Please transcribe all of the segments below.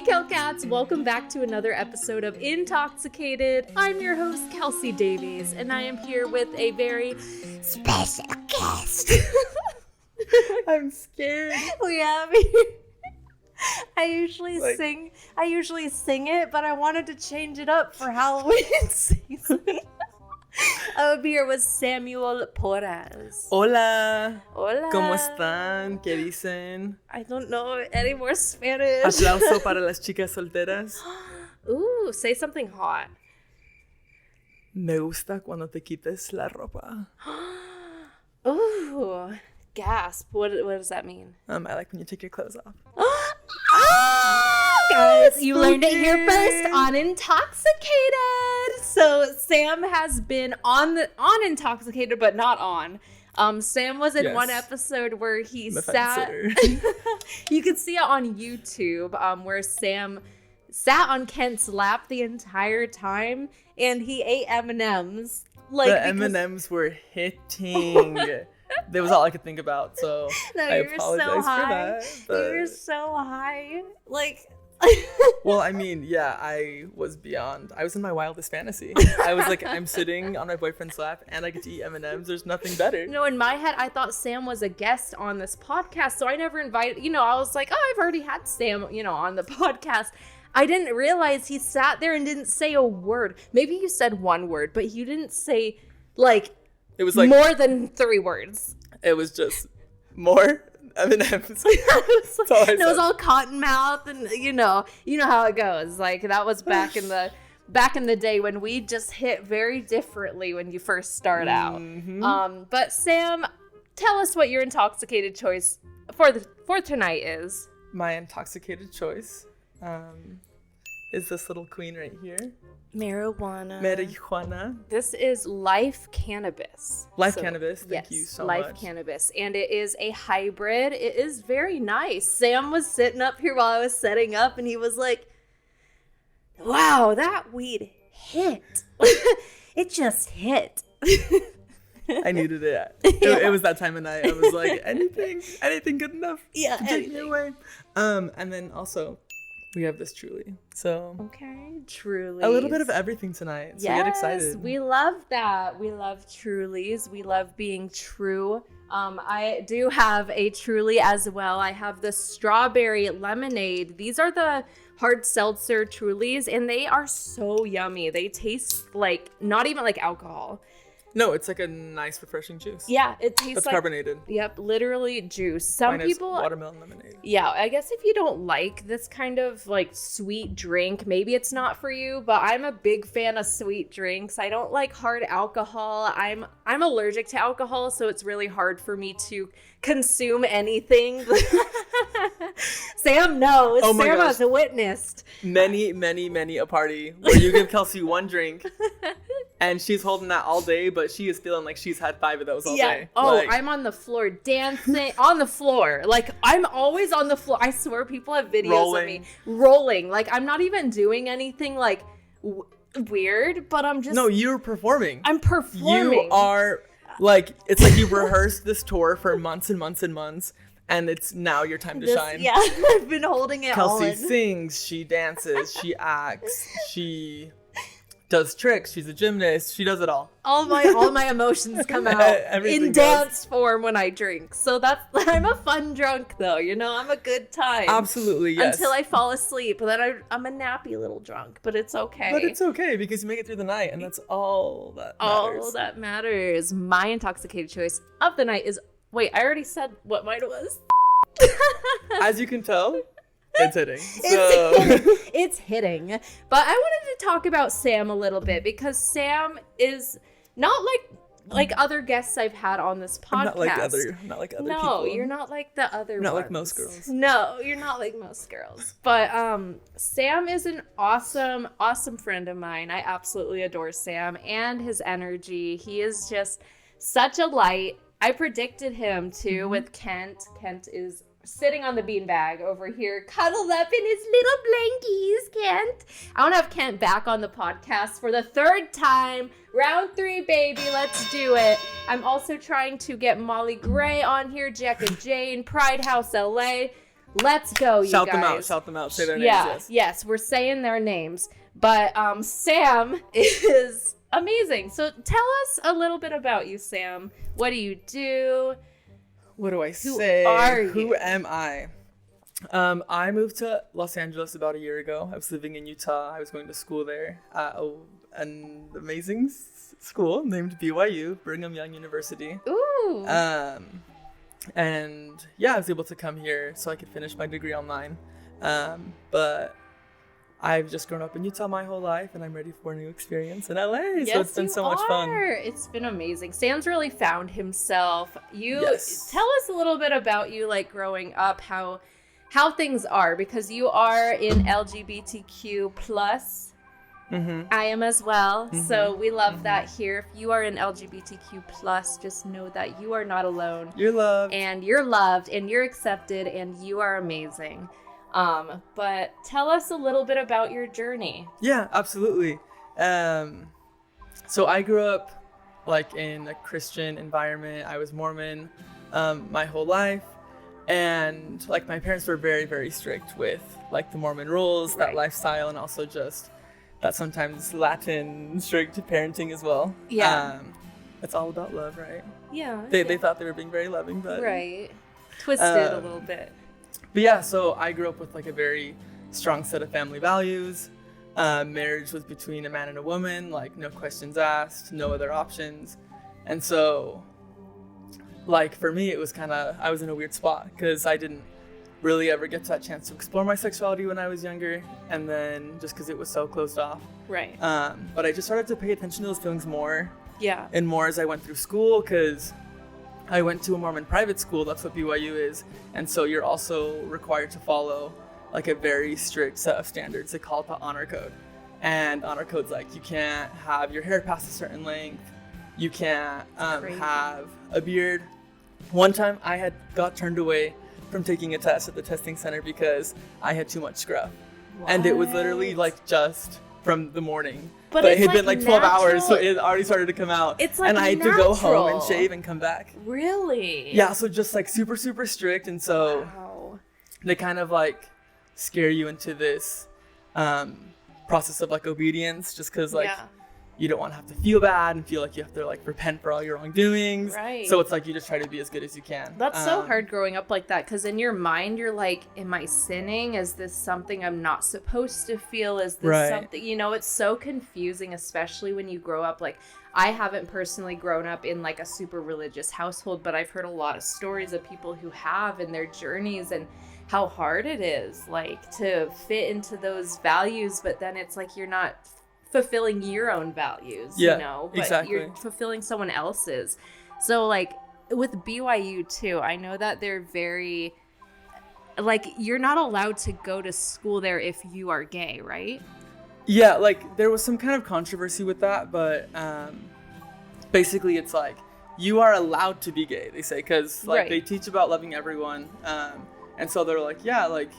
Kel Kats, welcome back to another episode of Intoxicated. I'm your host, Kelsi Davies, and I am here with a very special guest. I'm scared. I usually sing it, but I wanted to change it up for Halloween season. I would be here with Samuel Porras. Hola. Hola. ¿Cómo están? ¿Qué dicen? I don't know any more Spanish. Aplauso para las chicas solteras. Ooh, say something hot. Me gusta cuando te quites la ropa. Ooh, gasp. What does that mean? I like when you take your clothes off. Guys, you learned it here first on Intoxicated. So Sam has been on Intoxicated, but not on. Sam was in one episode where he sat. You could see it on YouTube, where Sam sat on Kent's lap the entire time, and he ate M&Ms. The M&Ms were hitting. That was all I could think about, so I apologize for that. But... You were so high. Well, I mean, yeah, I was in my wildest fantasy. I was like, I'm sitting on my boyfriend's lap and I get to eat M&Ms. There's nothing better. No, in my head, I thought Sam was a guest on this podcast, so I never invited, I was like, I've already had Sam, on the podcast. I didn't realize he sat there and didn't say a word. Maybe you said one word, but you didn't say, it was like more than 3 words. It was just more M&Ms. It was all cotton mouth, and you know how it goes. That was back in the day when we just hit very differently when you first start out. Mm-hmm. But Sam, tell us what your intoxicated choice for tonight is. My intoxicated choice is this little queen right here. Marijuana. This is Life Cannabis. Cannabis. Thank you so much. Life Cannabis. And it is a hybrid. It is very nice. Sam was sitting up here while I was setting up, and he was like, wow, that weed hit. It just hit. I needed it. It was that time of night. I was like, anything good enough to take me away. And then also, we have this Truly. So okay, Truly. A little bit of everything tonight. So get excited. We love that. We love Trulies. We love being true. I do have a Truly as well. I have the strawberry lemonade. These are the hard seltzer Trulies, and they are so yummy. They taste like not even like alcohol. No, it's like a nice, refreshing juice. Yeah, it tastes That's like carbonated. Yep, literally juice. Some people watermelon lemonade. Yeah, I guess if you don't like this kind of sweet drink, maybe it's not for you. But I'm a big fan of sweet drinks. I don't like hard alcohol. I'm allergic to alcohol, so it's really hard for me to consume anything. Sam knows. Oh my Sam gosh. has witnessed Many a party where you give Kelsi one drink. And she's holding that all day, but she is feeling like she's had 5 of those all day. Oh, I'm on the floor dancing on the floor. I'm always on the floor. I swear people have videos of me rolling. I'm not even doing anything weird, but I'm just... No, you're performing. I'm performing. You are it's like you rehearsed this tour for months and months and months. And it's now your time to shine. Yeah, I've been holding it all in. Kelsi sings, she dances, she acts, she... does tricks. She's a gymnast. She does it all. All my emotions come out in dance form when I drink. So I'm a fun drunk though. I'm a good time. Absolutely, yes. Until I fall asleep, then I'm a nappy little drunk. But it's okay. But it's okay because you make it through the night, and that's all that matters. All that matters. My intoxicated choice of the night is. Wait, I already said what mine was. As you can tell. It's hitting. It's hitting. But I wanted to talk about Sam a little bit because Sam is not like other guests I've had on this podcast. I'm not like other people. No, you're not like the other ones. Not like most girls. No, you're not like most girls. But Sam is an awesome, awesome friend of mine. I absolutely adore Sam and his energy. He is just such a light. I predicted him too with Kent. Kent is sitting on the beanbag over here, cuddled up in his little blankies, Kent. I want to have Kent back on the podcast for the 3rd time. Round 3, baby. Let's do it. I'm also trying to get Molly Gray on here, Jack and Jane, Pride House LA. Let's go, you guys. Shout them out. Say their names. Yes, we're saying their names. But Sam is amazing. So tell us a little bit about you, Sam. What do you do? What do I say? Who are you? Who am I? I moved to Los Angeles about a year ago. I was living in Utah. I was going to school there at an amazing school named BYU, Brigham Young University. Ooh. And yeah, I was able to come here so I could finish my degree online. But I've just grown up in Utah my whole life, and I'm ready for a new experience in LA. Yes, so it's been so much fun. It's been amazing. Sam's really found himself. Yes. Tell us a little bit about you, like growing up, how things are, because you are in LGBTQ plus. Mm-hmm. I am as well. Mm-hmm. So we love that here. If you are in LGBTQ plus, just know that you are not alone. You're loved. And you're loved and you're accepted and you are amazing. But tell us a little bit about your journey. Yeah, absolutely. So I grew up like in a Christian environment. I was Mormon my whole life. And like my parents were very, very strict with like the Mormon rules, that lifestyle, and also just that sometimes Latin strict parenting as well. Yeah. It's all about love, right? Yeah. They thought they were being very loving, but twisted a little bit. But yeah, so I grew up with like a very strong set of family values. Marriage was between a man and a woman, like no questions asked, no other options. And so like for me, it was I was in a weird spot because I didn't really ever get that chance to explore my sexuality when I was younger. And then just because it was so closed off. Right. But I just started to pay attention to those feelings more. Yeah. And more as I went through school, because I went to a Mormon private school. That's what BYU is. And so you're also required to follow like a very strict set of standards. They call it the honor code. And honor code's like you can't have your hair past a certain length. You can't have a beard. One time I got turned away from taking a test at the testing center because I had too much scruff. What? And it was literally like just from the morning. But it had been like 12 hours, so it already started to come out. It's like and I had to go home and shave and come back. Really? Yeah, so just like super, super strict. And so they kind of like scare you into this process of like obedience just because like you don't want to have to feel bad and feel like you have to like repent for all your wrongdoings. Right. So it's like you just try to be as good as you can. That's so hard growing up like that, because in your mind you're like, am I sinning? Is this something I'm not supposed to feel? Is this something, it's so confusing, especially when you grow up. Like I haven't personally grown up in like a super religious household, but I've heard a lot of stories of people who have in their journeys and how hard it is like to fit into those values, but then it's like you're not fulfilling your own values, but exactly. You're fulfilling someone else's. So like with BYU too, I know that they're very like you're not allowed to go to school there if you are gay, right? Yeah, like there was some kind of controversy with that, but basically it's like you are allowed to be gay, they say, because like they teach about loving everyone, and so they're like, yeah, like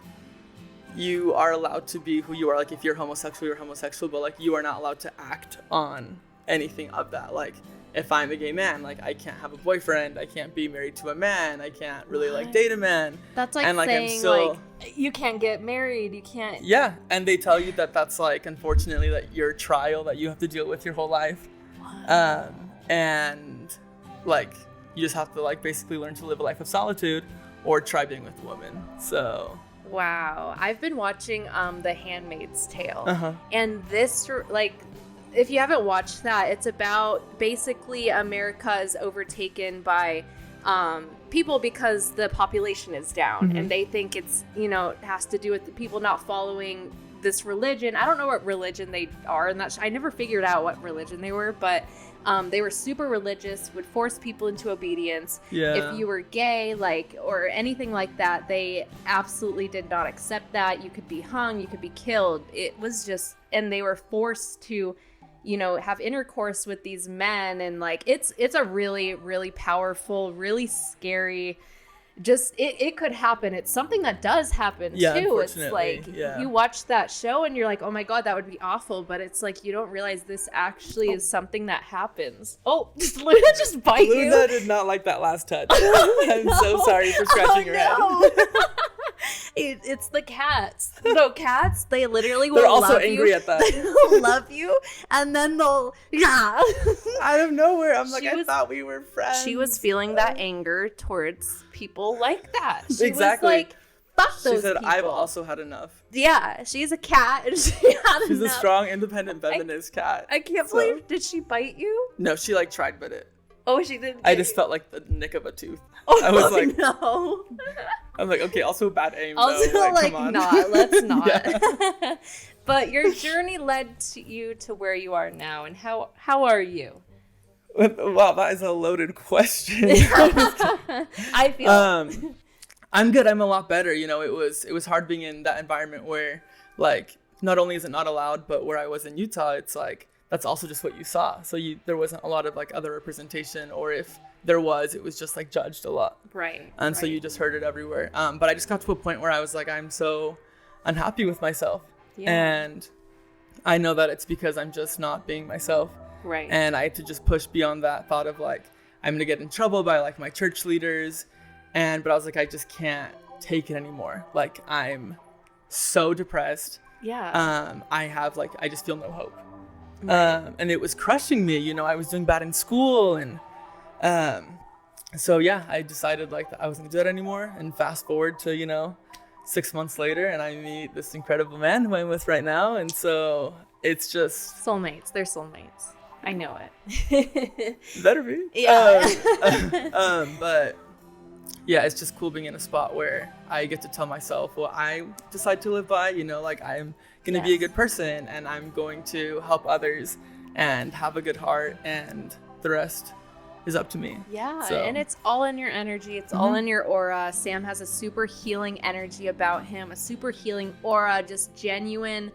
you are allowed to be who you are. Like if you're homosexual, you're homosexual, but like you are not allowed to act on anything of that. Like if I'm a gay man, like I can't have a boyfriend, I can't be married to a man, I can't really like date a man. That's like, and, like saying I'm still, like you can't get married, you can't. Yeah, and they tell you that that's like unfortunately like your trial that you have to deal with your whole life. And like you just have to like basically learn to live a life of solitude or try being with a woman. So wow, I've been watching The Handmaid's Tale, and this like if you haven't watched that, it's about basically America is overtaken by people because the population is down, and they think it's it has to do with the people not following this religion. I don't know what religion they are, and I never figured out what religion they were, but they were super religious, would force people into obedience. Yeah. If you were gay, like, or anything like that, they absolutely did not accept that. You could be hung, you could be killed. It was just, and they were forced to, have intercourse with these men. And like, it's a really, really powerful, really scary, just, it could happen. It's something that does happen too. It's like, you watch that show and you're like, oh my God, that would be awful. But it's like, you don't realize this actually is something that happens. Oh, did Luna just bite you? Luna did not like that last touch. I'm so sorry for scratching her head. It's the cats. No, cats, they literally will They're also love angry you. at that. They'll love you, and then they'll, yeah. Out of nowhere, I'm like, She I was- thought we were friends. She was feeling that anger towards people like that. She Exactly. was like, fuck those She said, people. I've also had enough. Yeah, she's a cat, and she had She's a enough. strong, independent feminist cat. I can't So- believe, did she bite you? No, she like tried, but it. Oh, she didn't. I just felt like the nick of a tooth. Oh, I was like, no. I'm like, okay, also bad aim. Also, though. like, come on. not. Let's not. Yeah. But your journey led you to where you are now, and how are you? Wow, that is a loaded question. I feel. I'm good. I'm a lot better. You know, it was hard being in that environment where, like, not only is it not allowed, but where I was in Utah, it's like that's also just what you saw. So there wasn't a lot of like other representation, or if there was, it was just like judged a lot. Right. And so you just heard it everywhere. But I just got to a point where I was like, I'm so unhappy with myself. Yeah. And I know that it's because I'm just not being myself. Right. And I had to just push beyond that thought of like, I'm going to get in trouble by like my church leaders. But I was like, I just can't take it anymore. Like, I'm so depressed. Yeah. I just feel no hope. And it was crushing me. You know, I was doing bad in school. And so, yeah, I decided like I wasn't going to do that anymore. And fast forward to, 6 months later, and I meet this incredible man who I'm with right now. And so it's just... Soulmates. They're soulmates. I know it. Better be. Yeah. But yeah, it's just cool being in a spot where I get to tell myself what I decide to live by, like I'm going to be a good person and I'm going to help others and have a good heart, and the rest is up to me. Yeah, So- and it's all in your energy. It's all in your aura. Sam has a super healing energy about him, a super healing aura, just genuine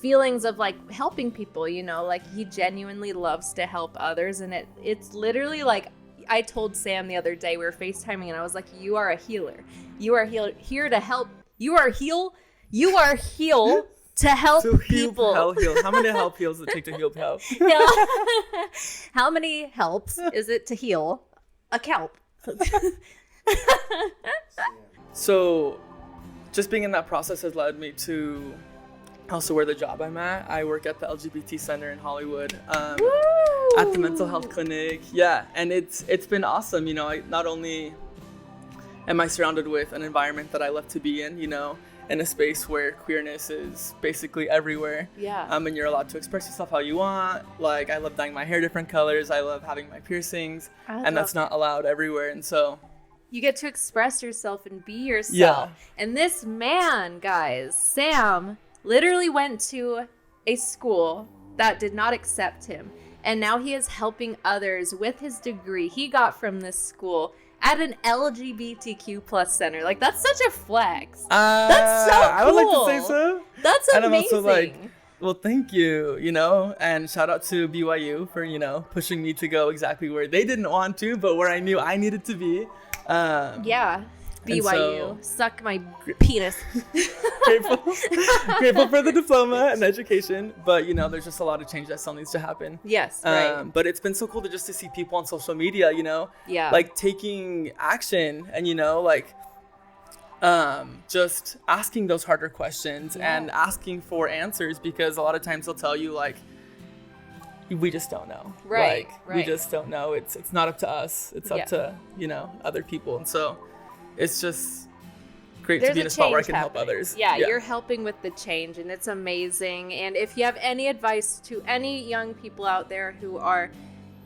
feelings of like helping people, like he genuinely loves to help others. And it's literally like, I told Sam the other day, we were FaceTiming, and I was like, you are a healer. You are here to help. You are heal to help To heal, people. help, heal. How many help heals does it take to heal help? Yeah. How many helps is it to heal a kelp? So just being in that process has led me to also where the job I'm at. I work at the LGBT Center in Hollywood, at the mental health clinic. Yeah, and it's been awesome. Not only am I surrounded with an environment that I love to be in, in a space where queerness is basically everywhere. Yeah. And you're allowed to express yourself how you want. Like, I love dyeing my hair different colors. I love having my piercings, and that's not allowed everywhere. And so you get to express yourself and be yourself. Yeah. And this man, guys, Sam, literally went to a school that did not accept him. And now he is helping others with his degree he got from this school at an LGBTQ plus center. Like, that's such a flex. That's so cool. I would like to say so. That's And amazing. I'm also like, well, thank you, and shout out to BYU for, pushing me to go exactly where they didn't want to, but where I knew I needed to be. Yeah. And BYU. so- Suck my penis. Grateful for the diploma and education, but there's just a lot of change that still needs to happen. Yes, right. But it's been so cool to see people on social media, Yeah. like taking action and just asking those harder questions and asking for answers, because a lot of times they'll tell you like, we just don't know. Right, Like, right. we just don't know. It's not up to us. It's up to, other people. And so it's just great to be in a spot where I can help others. Yeah, you're helping with the change, and it's amazing. And if you have any advice to any young people out there who are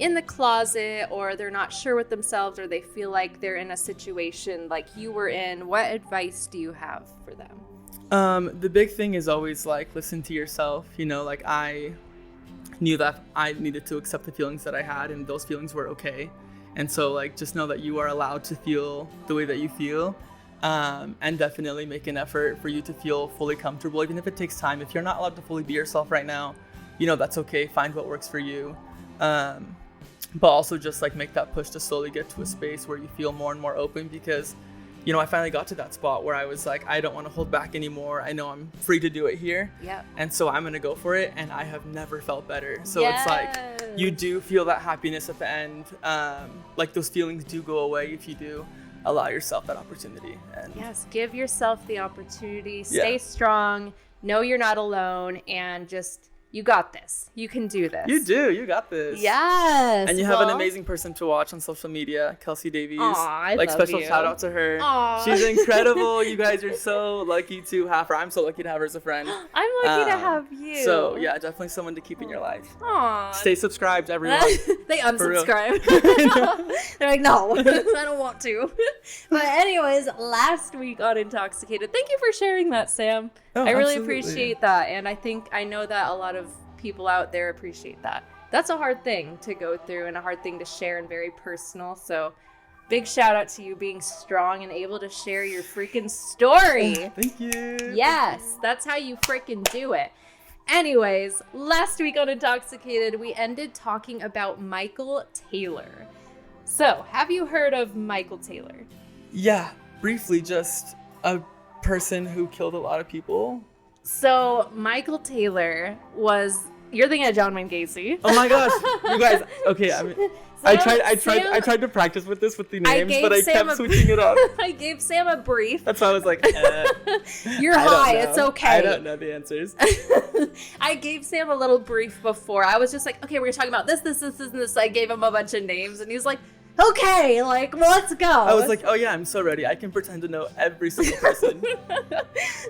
in the closet, or they're not sure with themselves, or they feel like they're in a situation like you were in, what advice do you have for them? The big thing is always like, listen to yourself. Like, I knew that I needed to accept the feelings that I had, and those feelings were okay. And so like, just know that you are allowed to feel the way that you feel, and definitely make an effort for you to feel fully comfortable, even if it takes time. If you're not allowed to fully be yourself right now, that's okay. Find what works for you. But also just like make that push to slowly get to a space where you feel more and more open, because I finally got to that spot where I was like, I don't want to hold back anymore. I know I'm free to do it here. Yep. And so I'm going to go for it. And I have never felt better. So Yes. it's like, you do feel that happiness at the end. Like, those feelings do go away if you do allow yourself that opportunity. And yes, give yourself the opportunity. Stay strong. Know you're not alone, and just, you got this. You can do this. You do. You got this. Yes. And you have an amazing person to watch on social media, Kelsi Davies. Aw, I love special you. shout out to her. Aw. She's incredible. You guys are so lucky to have her. I'm so lucky to have her as a friend. I'm lucky to have you. So yeah, definitely someone to keep in your life. Aw. Stay subscribed, everyone. They unsubscribe. They're like, no, I don't want to. But anyways, last week on Intoxicated, thank you for sharing that, Sam. Oh, I really absolutely. appreciate that. And I know that a lot of people out there appreciate that. That's a hard thing to go through and a hard thing to share and very personal. So big shout out to you being strong and able to share your freaking story. Thank you. Yes, that's how you freaking do it. Anyways, last week on Intoxicated, we ended talking about Michael Taylor. So, have you heard of Michael Taylor? Yeah, briefly, just a person who killed a lot of people. So, Michael Taylor was... You're thinking of John Wayne Gacy. Oh my gosh, you guys. Okay, I mean, I tried to practice with the names, but I kept switching it up. I gave Sam a brief. That's why I was like, You're high. It's okay. I don't know the answers. I gave Sam a little brief before. I was just like, okay, we're talking about this, and this. I gave him a bunch of names, and he was like, okay, like, well, let's go. I was like, oh yeah, I'm so ready. I can pretend to know every single person.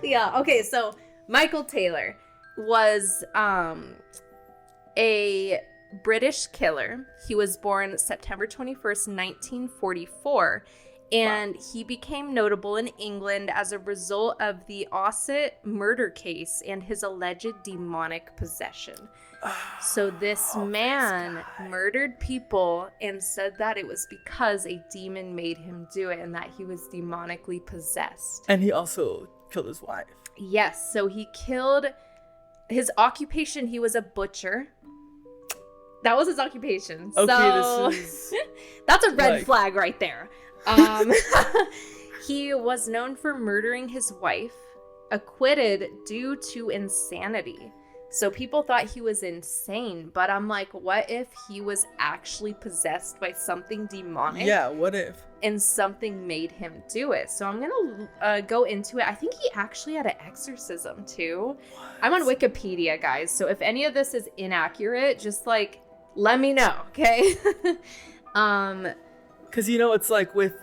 Yeah. Okay. So Michael Taylor was a British killer. He was born September 21st, 1944, and he became notable in England as a result of the Ossett murder case and his alleged demonic possession. So this man murdered people and said that it was because a demon made him do it and that he was demonically possessed. And he also killed his wife. Yes, so he killed... His occupation, he was a butcher. That was his occupation. Okay, so, this is... that's a red flag right there. He was known for murdering his wife, acquitted due to insanity. So people thought he was insane, but I'm like, what if he was actually possessed by something demonic? Yeah, what if? And something made him do it. So I'm gonna go into it. I think he actually had an exorcism too. What? I'm on Wikipedia, guys. So if any of this is inaccurate, just like let me know, okay? Because it's like with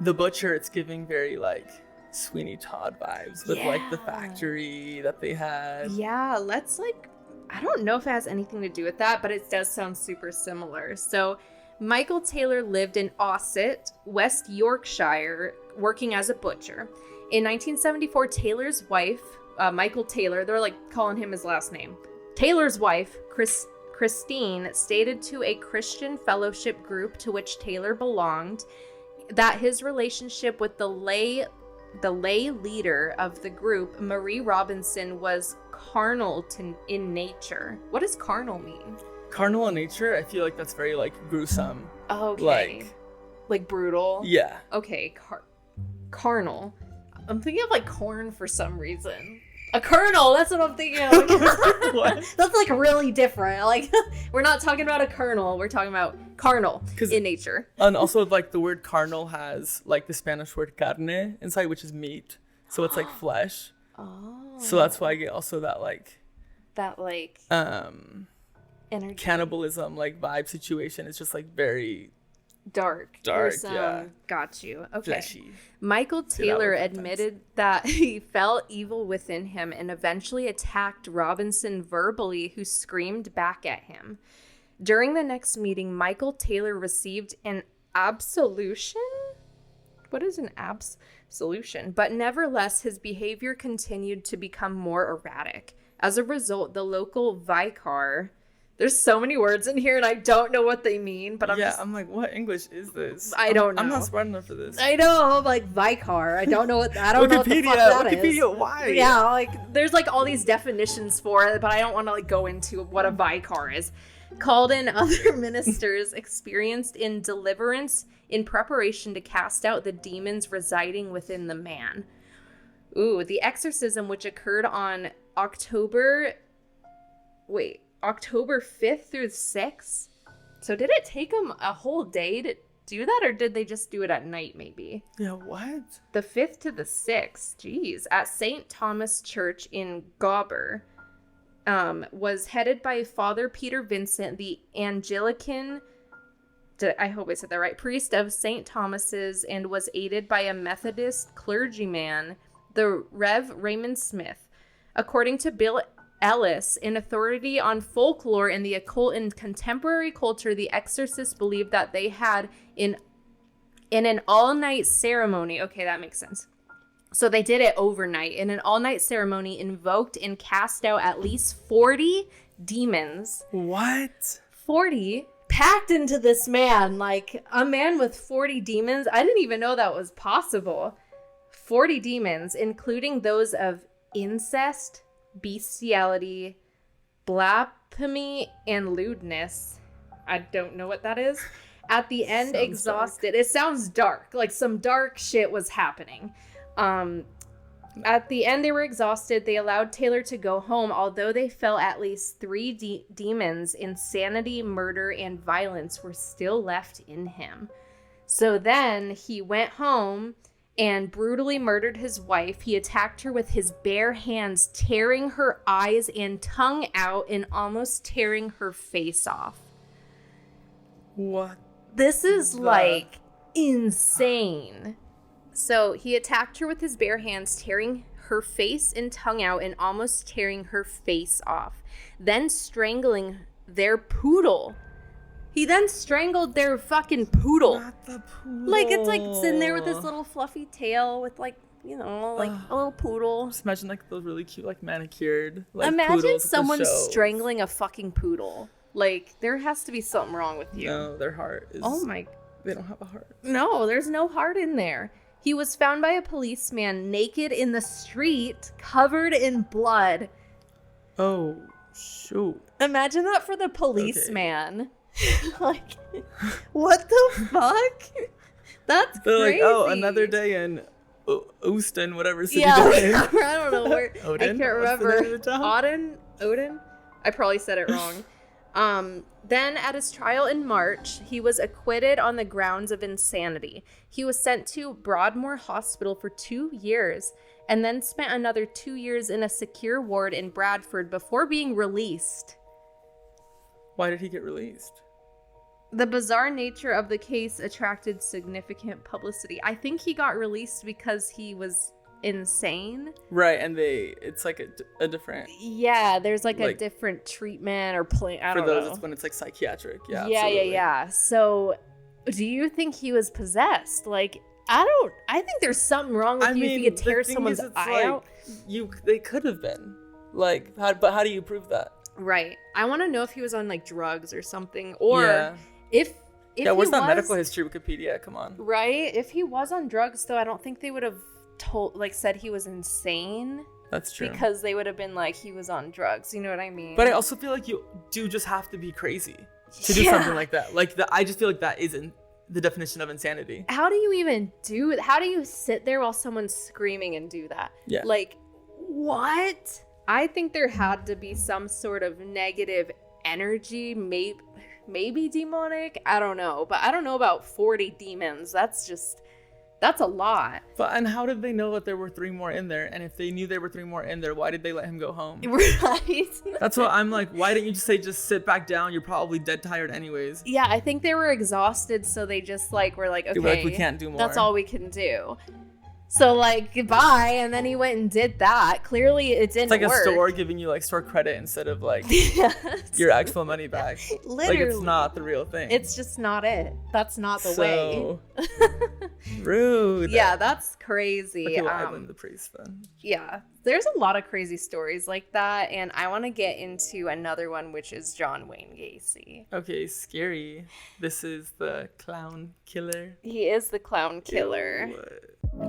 the butcher, it's giving very like Sweeney Todd vibes with like the factory that they had. Yeah, let's like, I don't know if it has anything to do with that, but it does sound super similar. So Michael Taylor lived in Ossett, West Yorkshire, working as a butcher. In 1974, Taylor's wife, Michael Taylor, they're like calling him his last name. Taylor's wife, Christine, stated to a Christian fellowship group to which Taylor belonged that his relationship with the lay leader of the group, Marie Robinson, was carnal in nature. What does carnal mean? Carnal in nature, I feel like that's very like gruesome. Okay. Like brutal? Yeah. Okay, carnal. I'm thinking of like corn for some reason. A kernel, that's what I'm thinking of. What? That's like really different. Like, we're not talking about a kernel, we're talking about carnal in nature. And also like the word carnal has like the Spanish word carne inside, which is meat. So it's like flesh. Oh. So that's why I get also that energy. Cannibalism like vibe situation. It's just like very dark. Yeah. Got you. Okay. Fleshy. Michael Taylor admitted that he felt evil within him and eventually attacked Robinson verbally, who screamed back at him. During the next meeting, Michael Taylor received an absolution? What is an absolution? But nevertheless, his behavior continued to become more erratic. As a result, the local vicar... There's so many words in here and I don't know what they mean, but I'm like, what English is this? I don't know. I'm not smart enough for this. I know, I'm like vicar. I don't know what that is. Wikipedia, why? Yeah, like there's like all these definitions for it, but I don't want to like go into what a vicar is. Called in other ministers experienced in deliverance in preparation to cast out the demons residing within the man. Ooh, the exorcism, which occurred on October 5th through 6th. So did it take him a whole day do that, or did they just do it at night maybe? Yeah, what? The 5th to the 6th, geez, at St. Thomas Church in Gobber, was headed by Father Peter Vincent, the Anglican, I hope I said that right, priest of St. Thomas's, and was aided by a Methodist clergyman, the Rev. Raymond Smith. According to Bill Ellis, an authority on folklore and the occult in contemporary culture, the exorcists believed that they had in an all-night ceremony. Okay, that makes sense. So they did it overnight. In an all-night ceremony, invoked and cast out at least 40 demons. What? 40 packed into this man, like a man with 40 demons. I didn't even know that was possible. 40 demons, including those of incest, bestiality, blasphemy, and lewdness. I don't know what that is. At the end, sounds exhausted. Dark. It sounds dark. Like some dark shit was happening. At the end, they were exhausted. They allowed Taylor to go home, although they felt at least 3 demons, insanity, murder, and violence were still left in him. So then he went home and brutally murdered his wife. He attacked her with his bare hands, tearing her eyes and tongue out and almost tearing her face off. What? This is like insane. So he attacked her with his bare hands, tearing her face and tongue out and almost tearing her face off. Then strangling their poodle. He then strangled their fucking poodle. Not the poodle. Like, it's like sitting there with this little fluffy tail with like, you know, like a little poodle. Just imagine like those really cute, like manicured, like imagine someone strangling a fucking poodle. Like, there has to be something wrong with you. No, their heart is... Oh my... They don't have a heart. No, there's no heart in there. He was found by a policeman naked in the street, covered in blood. Oh, shoot. Imagine that for the policeman. Okay. Like, what the fuck? That's They're crazy. like, oh, another day in Houston, whatever city yeah, they're in. I don't know where. Odin? I can't remember. What's the name of the town? Odin? I probably said it wrong. Then at his trial in March, he was acquitted on the grounds of insanity. He was sent to Broadmoor Hospital for 2 years and then spent another 2 years in a secure ward in Bradford before being released. Why did he get released? The bizarre nature of the case attracted significant publicity. I think he got released because he was insane. Right, and it's like a different... Yeah, there's like a different treatment or plan. I don't know. For those, it's when it's like psychiatric. Yeah, Yeah. So, do you think he was possessed? Like, I think there's something wrong with you if you could tear someone's eye out. They could have been. Like, but how do you prove that? Right. I want to know if he was on like drugs or something, or if what's that medical history Wikipedia? Come on. Right. If he was on drugs, though, I don't think they would have said he was insane. That's true. Because they would have been like, he was on drugs. You know what I mean? But I also feel like you do just have to be crazy to do something like that. Like, I just feel like that isn't the definition of insanity. How do you even do it? How do you sit there while someone's screaming and do that? Yeah. Like, what? I think there had to be some sort of negative energy, maybe demonic. I don't know. But I don't know about 40 demons. That's a lot. And how did they know that there were 3 more in there? And if they knew there were 3 more in there, why did they let him go home? Right. That's what I'm like, why didn't you just sit back down? You're probably dead tired anyways. Yeah, I think they were exhausted, so they just were like, okay, we can't do more. That's all we can do. So like, goodbye, and then he went and did that. Clearly it didn't work. It's like a store giving you like store credit instead of like your actual money back. Literally. Like, it's not the real thing. It's just not it. That's not the way. Rude. Yeah, that's crazy. Okay, well, I blame the priest then. Yeah, there's a lot of crazy stories like that, and I want to get into another one, which is John Wayne Gacy. Okay, scary. This is the clown killer. He is the clown killer. Ew.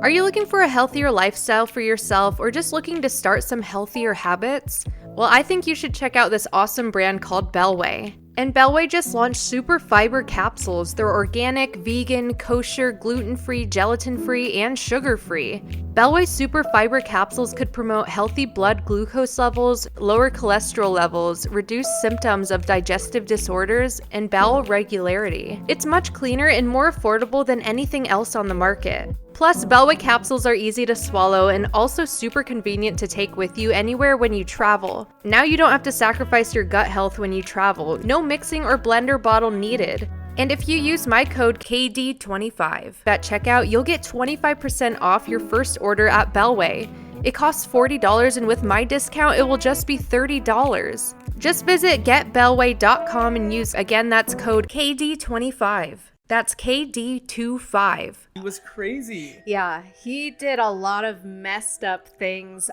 Are you looking for a healthier lifestyle for yourself, or just looking to start some healthier habits? Well, I think you should check out this awesome brand called Bellway. And Bellway just launched Super Fiber Capsules. They're organic, vegan, kosher, gluten-free, gelatin-free, and sugar-free. Bellway Super Fiber capsules could promote healthy blood glucose levels, lower cholesterol levels, reduce symptoms of digestive disorders, and bowel regularity. It's much cleaner and more affordable than anything else on the market. Plus, Bellway capsules are easy to swallow and also super convenient to take with you anywhere when you travel. Now you don't have to sacrifice your gut health when you travel. No mixing or blender bottle needed. And if you use my code KD25 at checkout, you'll get 25% off your first order at Bellway. It costs $40, and with my discount, it will just be $30. Just visit getbellway.com and use, again, that's code KD25. That's KD25. He was crazy. Yeah, he did a lot of messed up things.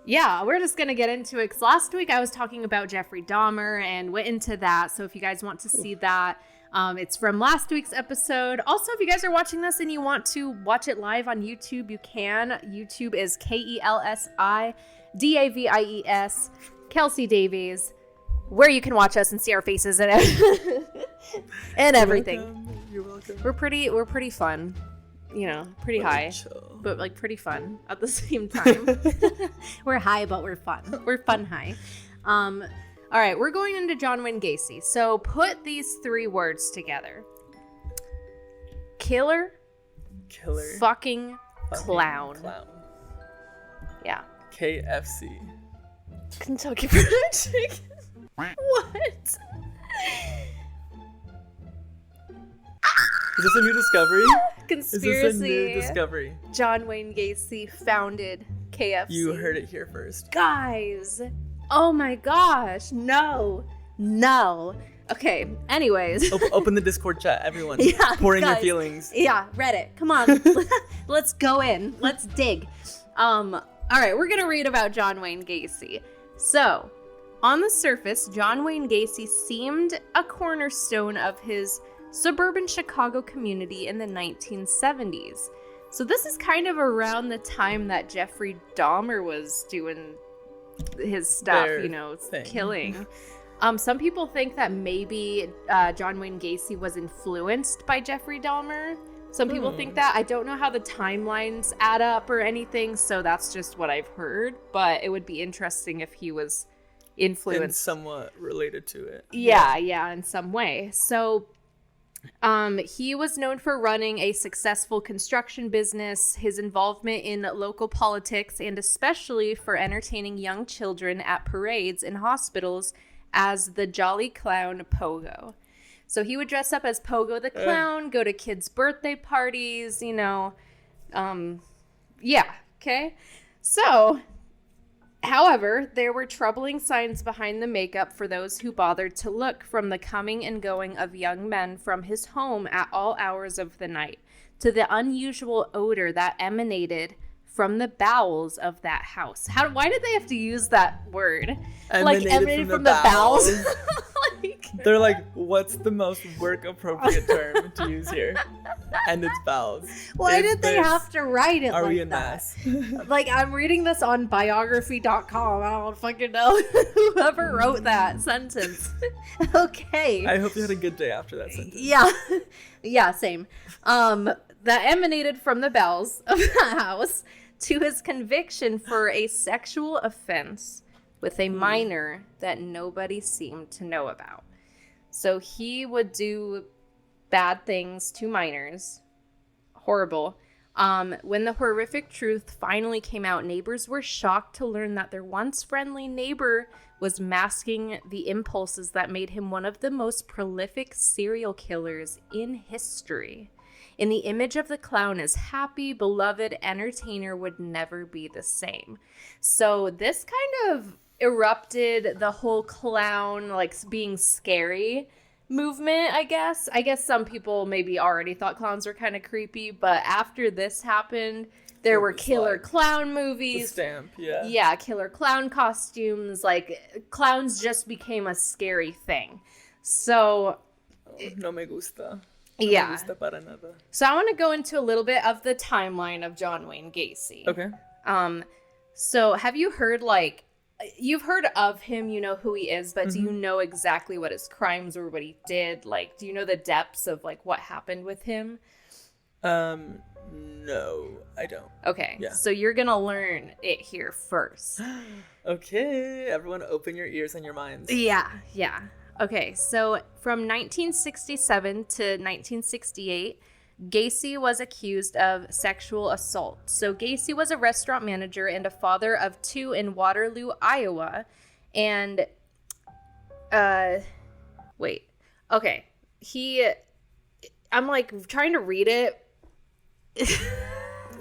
Yeah, we're just going to get into it, because last week I was talking about Jeffrey Dahmer and went into that. So if you guys want to see that, it's from last week's episode. Also, if you guys are watching this and you want to watch it live on YouTube, you can. YouTube is KELSI DAVIES, Kelsi Davies, where you can watch us and see our faces and and everything. You're welcome. We're pretty fun. You know, pretty high, chill. but like pretty fun at the same time. We're high, but we're fun. We're fun high. All right, we're going into John Wayne Gacy. So put these 3 words together: killer, fucking clown. Yeah. KFC. Kentucky Fried Chicken. What? Is this a new discovery? Conspiracy. Is this a new discovery? John Wayne Gacy founded KFC. You heard it here first. Guys. Oh my gosh. No. Okay. Anyways. Open the Discord chat, everyone. Yeah, pour in your guys. feelings. Yeah, Reddit. Come on. Let's go in. Let's dig. All right, we're going to read about John Wayne Gacy. So, on the surface, John Wayne Gacy seemed a cornerstone of his suburban Chicago community in the 1970s. So this is kind of around the time that Jeffrey Dahmer was doing his stuff, killing. Some people think that maybe John Wayne Gacy was influenced by Jeffrey Dahmer. Some people think that. I don't know how the timelines add up or anything, so that's just what I've heard. But it would be interesting if he was influenced. And somewhat related to it. Yeah, in some way. So he was known for running a successful construction business, his involvement in local politics, and especially for entertaining young children at parades and hospitals as the Jolly Clown Pogo. So he would dress up as Pogo the Clown, go to kids' birthday parties, okay? So, however, there were troubling signs behind the makeup for those who bothered to look, from the coming and going of young men from his home at all hours of the night, to the unusual odor that emanated from the bowels of that house. Why did they have to use that word? Emanated from the bowels? They're like, what's the most work appropriate term to use here? And it's bowels. Why did they have to write it like that? Are we in mass? I'm reading this on biography.com. I don't fucking know whoever wrote that sentence. Okay. I hope you had a good day after that sentence. Yeah, same. That emanated from the bowels of the house, to his conviction for a sexual offense with a minor that nobody seemed to know about. So he would do bad things to minors. Horrible. When the horrific truth finally came out, neighbors were shocked to learn that their once friendly neighbor was masking the impulses that made him one of the most prolific serial killers in history. In the image of the clown as happy, beloved entertainer would never be the same. So this kind of erupted the whole clown, being scary movement, I guess. I guess some people maybe already thought clowns were kind of creepy, but after this happened, there were killer clown movies. The stamp, yeah. Yeah, killer clown costumes. Clowns just became a scary thing. So... No me gusta. Yeah. So I want to go into a little bit of the timeline of John Wayne Gacy. Okay. So have you heard, you've heard of him, you know who he is, but do you know exactly what his crimes or what he did? Do you know the depths of, what happened with him? No, I don't. Okay, Yeah. so you're gonna learn it here first. Okay, everyone open your ears and your minds. Yeah. Okay, so from 1967 to 1968, Gacy was accused of sexual assault. So Gacy was a restaurant manager and a father of 2 in Waterloo, Iowa. And, wait. Okay. I'm like trying to read it.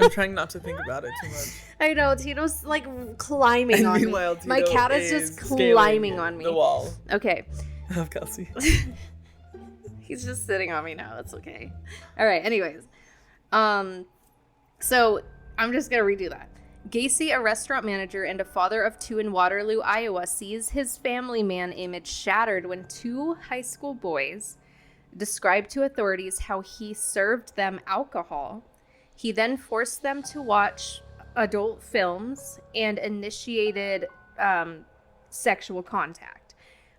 I'm trying not to think about it too much. I know, Tito's like climbing on me. Tito My cat is just climbing on me. The wall. Okay. Of Kelsi. He's just sitting on me now. It's okay. All right. Anyways. So I'm just going to redo that. Gacy, a restaurant manager and a father of 2 in Waterloo, Iowa, sees his family man image shattered when 2 high school boys described to authorities how he served them alcohol. He then forced them to watch adult films and initiated sexual contact.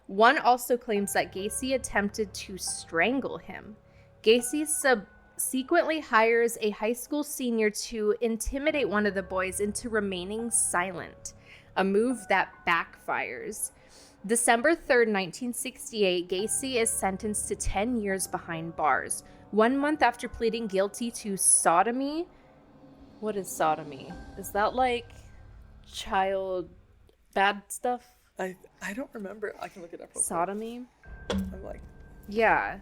One also claims that Gacy attempted to strangle him. Gacy subsequently hires a high school senior to intimidate one of the boys into remaining silent, a move that backfires. December 3rd, 1968, Gacy is sentenced to 10 years behind bars. 1 month after pleading guilty to sodomy. What is sodomy? Is that like child bad stuff? I don't remember. I can look it up. Sodomy? I'm like... Yeah.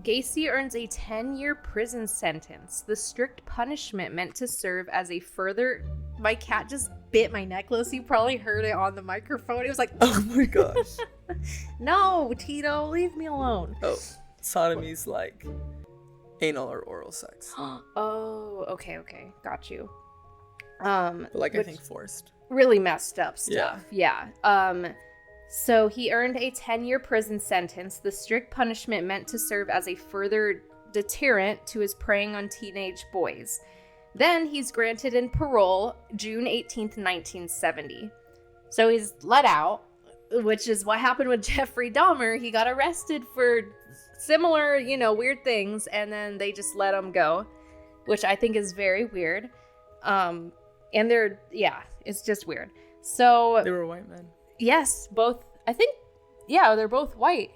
Gacy earns a 10-year prison sentence. The strict punishment meant to serve as a further... My cat just bit my necklace. You probably heard it on the microphone. It was like... Oh my gosh. No, Tito, leave me alone. Oh, sodomy's like anal or oral sex. Oh, okay. Got you. But like, I think forced. Really messed up stuff. Yeah. So he earned a 10-year prison sentence. The strict punishment meant to serve as a further deterrent to his preying on teenage boys. Then he's granted in parole June 18th, 1970. So he's let out, which is what happened with Jeffrey Dahmer. He got arrested for similar, weird things, and then they just let him go, which I think is very weird. And it's just weird. So they were white men. Yes, both. I think, they're both white.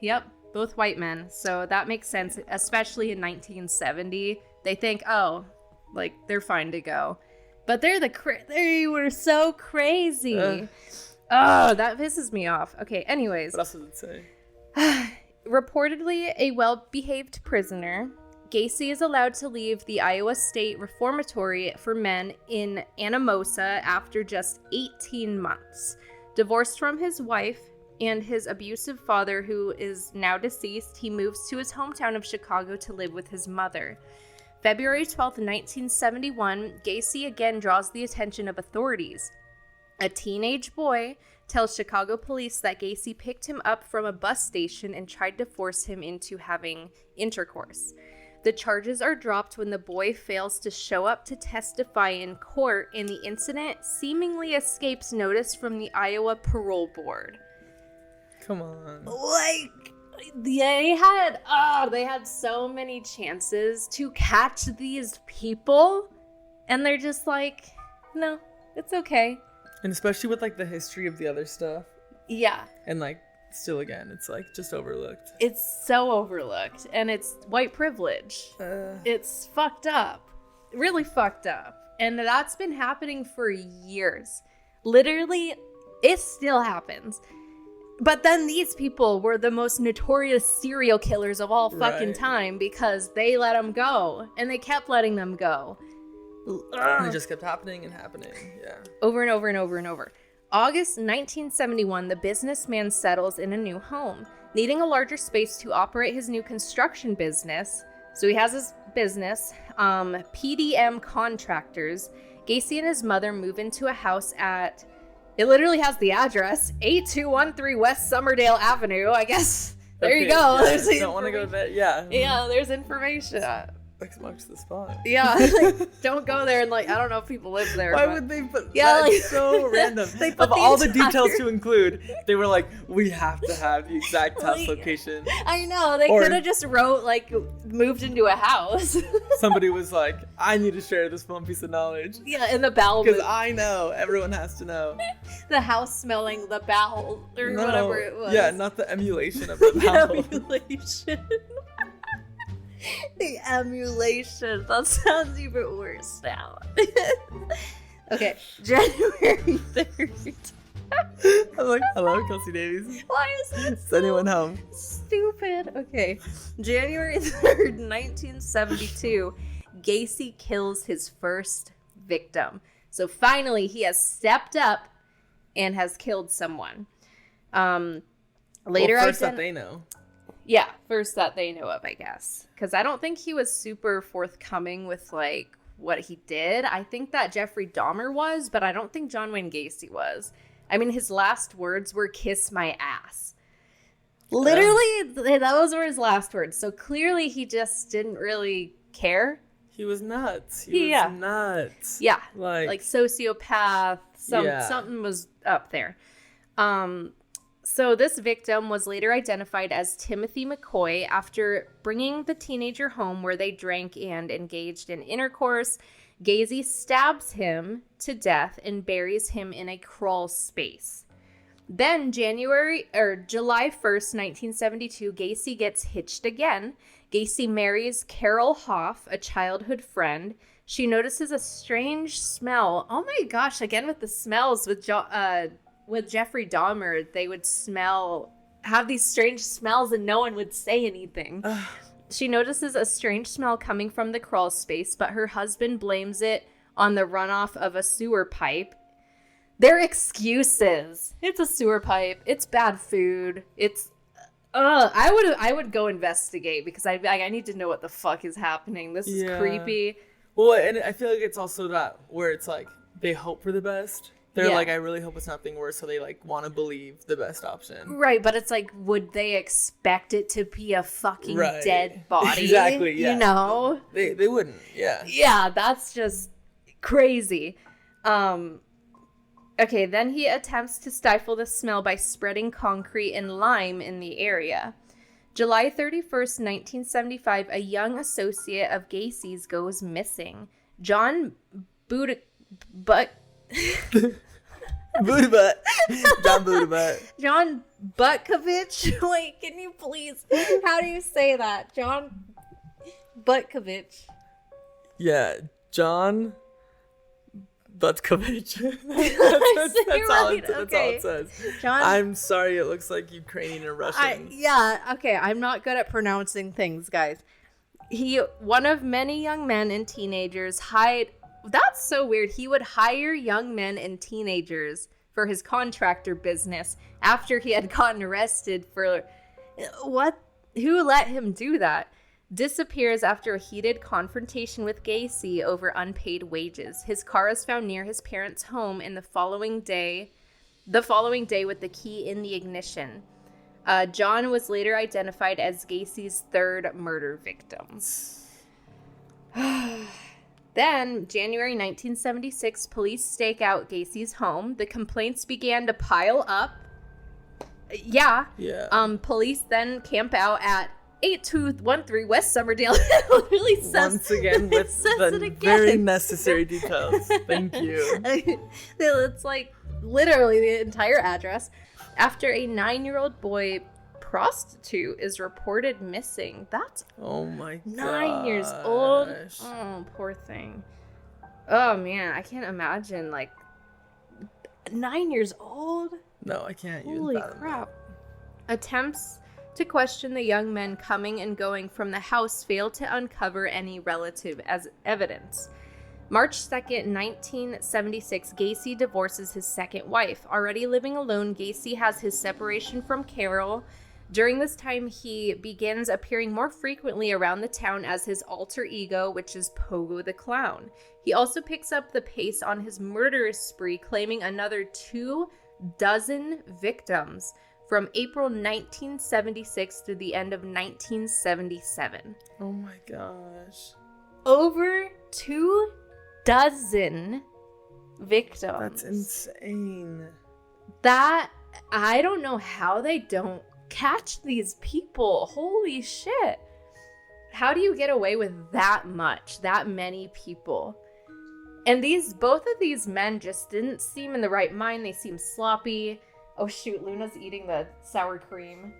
Yep, both white men. So that makes sense, especially in 1970. They think, they're fine to go. But they were so crazy. That pisses me off. Okay, anyways. What else does it say? Reportedly a well-behaved prisoner, Gacy is allowed to leave the Iowa State Reformatory for Men in Anamosa after just 18 months. Divorced from his wife and his abusive father, who is now deceased, he moves to his hometown of Chicago to live with his mother. February 12th, 1971, Gacy again draws the attention of authorities. A teenage boy tells Chicago police that Gacy picked him up from a bus station and tried to force him into having intercourse. The charges are dropped when the boy fails to show up to testify in court, and the incident seemingly escapes notice from the Iowa Parole Board. Come on. They had so many chances to catch these people, and they're just like, no, it's okay. And especially with the history of the other stuff. Yeah. And still again, it's just overlooked. It's so overlooked, and it's white privilege. It's fucked up. Really fucked up. And that's been happening for years. Literally, it still happens. But then these people were the most notorious serial killers of all fucking time because they let them go, and they kept letting them go. And it just kept happening and happening. Yeah. Over and over and over and over. August 1971, the businessman settles in a new home. Needing a larger space to operate his new construction business, so he has his business, PDM Contractors, Gacy and his mother move into a house at, it literally has the address, 8213 West Summerdale Avenue, I guess. There you go. Yeah, don't want to go there. Yeah. Yeah, there's information. X marks the spot. Yeah, like, don't go there and like, I don't know if people live there. Why but... would they put Yeah, that's like, so random. They put Of all the entire... details to include, they were like, we have to have the exact house Like, location. I know, they could have just wrote, like, moved into a house. Somebody was like, I need to share this one piece of knowledge. Yeah, in the bowel. Because I know. Everyone has to know. The house smelling the bowel, or whatever it was. Yeah, not the emulation of the bowel. The emulation. The emulation. That sounds even worse now. Okay, January 3rd. I'm like, hello, Kelsi Davies. Why is that Is anyone home? Stupid. Okay, January 3rd, 1972, Gacy kills his first victim. So finally, he has stepped up and has killed someone. Later, first that they know. Yeah, first that they know of, I guess. Because I don't think he was super forthcoming with, like, what he did. I think that Jeffrey Dahmer was, but I don't think John Wayne Gacy was. I mean, his last words were, "kiss my ass." Literally, those were his last words. So clearly, he just didn't really care. He was nuts. He was nuts. Yeah, like sociopath. Something was up there. So this victim was later identified as Timothy McCoy after bringing the teenager home where they drank and engaged in intercourse. Gacy stabs him to death and buries him in a crawl space. Then July 1st, 1972, Gacy gets hitched again. Gacy marries Carol Hoff, a childhood friend. She notices a strange smell. Oh my gosh, again with the smells with Jeffrey Dahmer, they would have these strange smells and no one would say anything. She notices a strange smell coming from the crawl space, but her husband blames it on the runoff of a sewer pipe. They're excuses. It's a sewer pipe. It's bad food. It's I would go investigate because I need to know what the fuck is happening. This is creepy. Well, and I feel like it's also that where it's like they hope for the best. They're like, I really hope it's nothing worse, so they like want to believe the best option. Right, but it's like, would they expect it to be a fucking dead body? Exactly, yeah. You know? They wouldn't, yeah. Yeah, that's just crazy. Okay, then he attempts to stifle the smell by spreading concrete and lime in the area. July 31st, 1975, a young associate of Gacy's goes missing. John Buttkovich. John Butkovich. Wait, can you please? How do you say that? John Butkovich. Yeah, John Butkovich. That's all it says. John, I'm sorry, it looks like Ukrainian or Russian. Okay, I'm not good at pronouncing things, guys. One of many young men and teenagers That's so weird. He would hire young men and teenagers for his contractor business after he had gotten arrested for what? Who let him do that? Disappears after a heated confrontation with Gacy over unpaid wages. His car is found near his parents' home in the following day with the key in the ignition. John was later identified as Gacy's third murder victim. Then, January 1976, police stake out Gacy's home. The complaints began to pile up. Yeah. Police then camp out at 8213 West Summerdale. It literally says, once again with the very necessary details. Thank you. It's like literally the entire address. After a 9-year-old boy prostitute is reported missing. That's oh my god, 9 years old. Oh, poor thing. Oh man, I can't imagine 9 years old. No, I can't. Holy crap! Attempts to question the young men coming and going from the house failed to uncover any relative as evidence. March 2nd, 1976, Gacy divorces his second wife. Already living alone, Gacy has his separation from Carol. During this time, he begins appearing more frequently around the town as his alter ego, which is Pogo the Clown. He also picks up the pace on his murderous spree, claiming another 24 victims from April 1976 through the end of 1977. Oh my gosh. Over 24 victims. That's insane. That, I don't know how they don't catch these people. Holy shit. How do you get away with that many people? And both of these men just didn't seem in the right mind. They seemed sloppy. Oh shoot, Luna's eating the sour cream.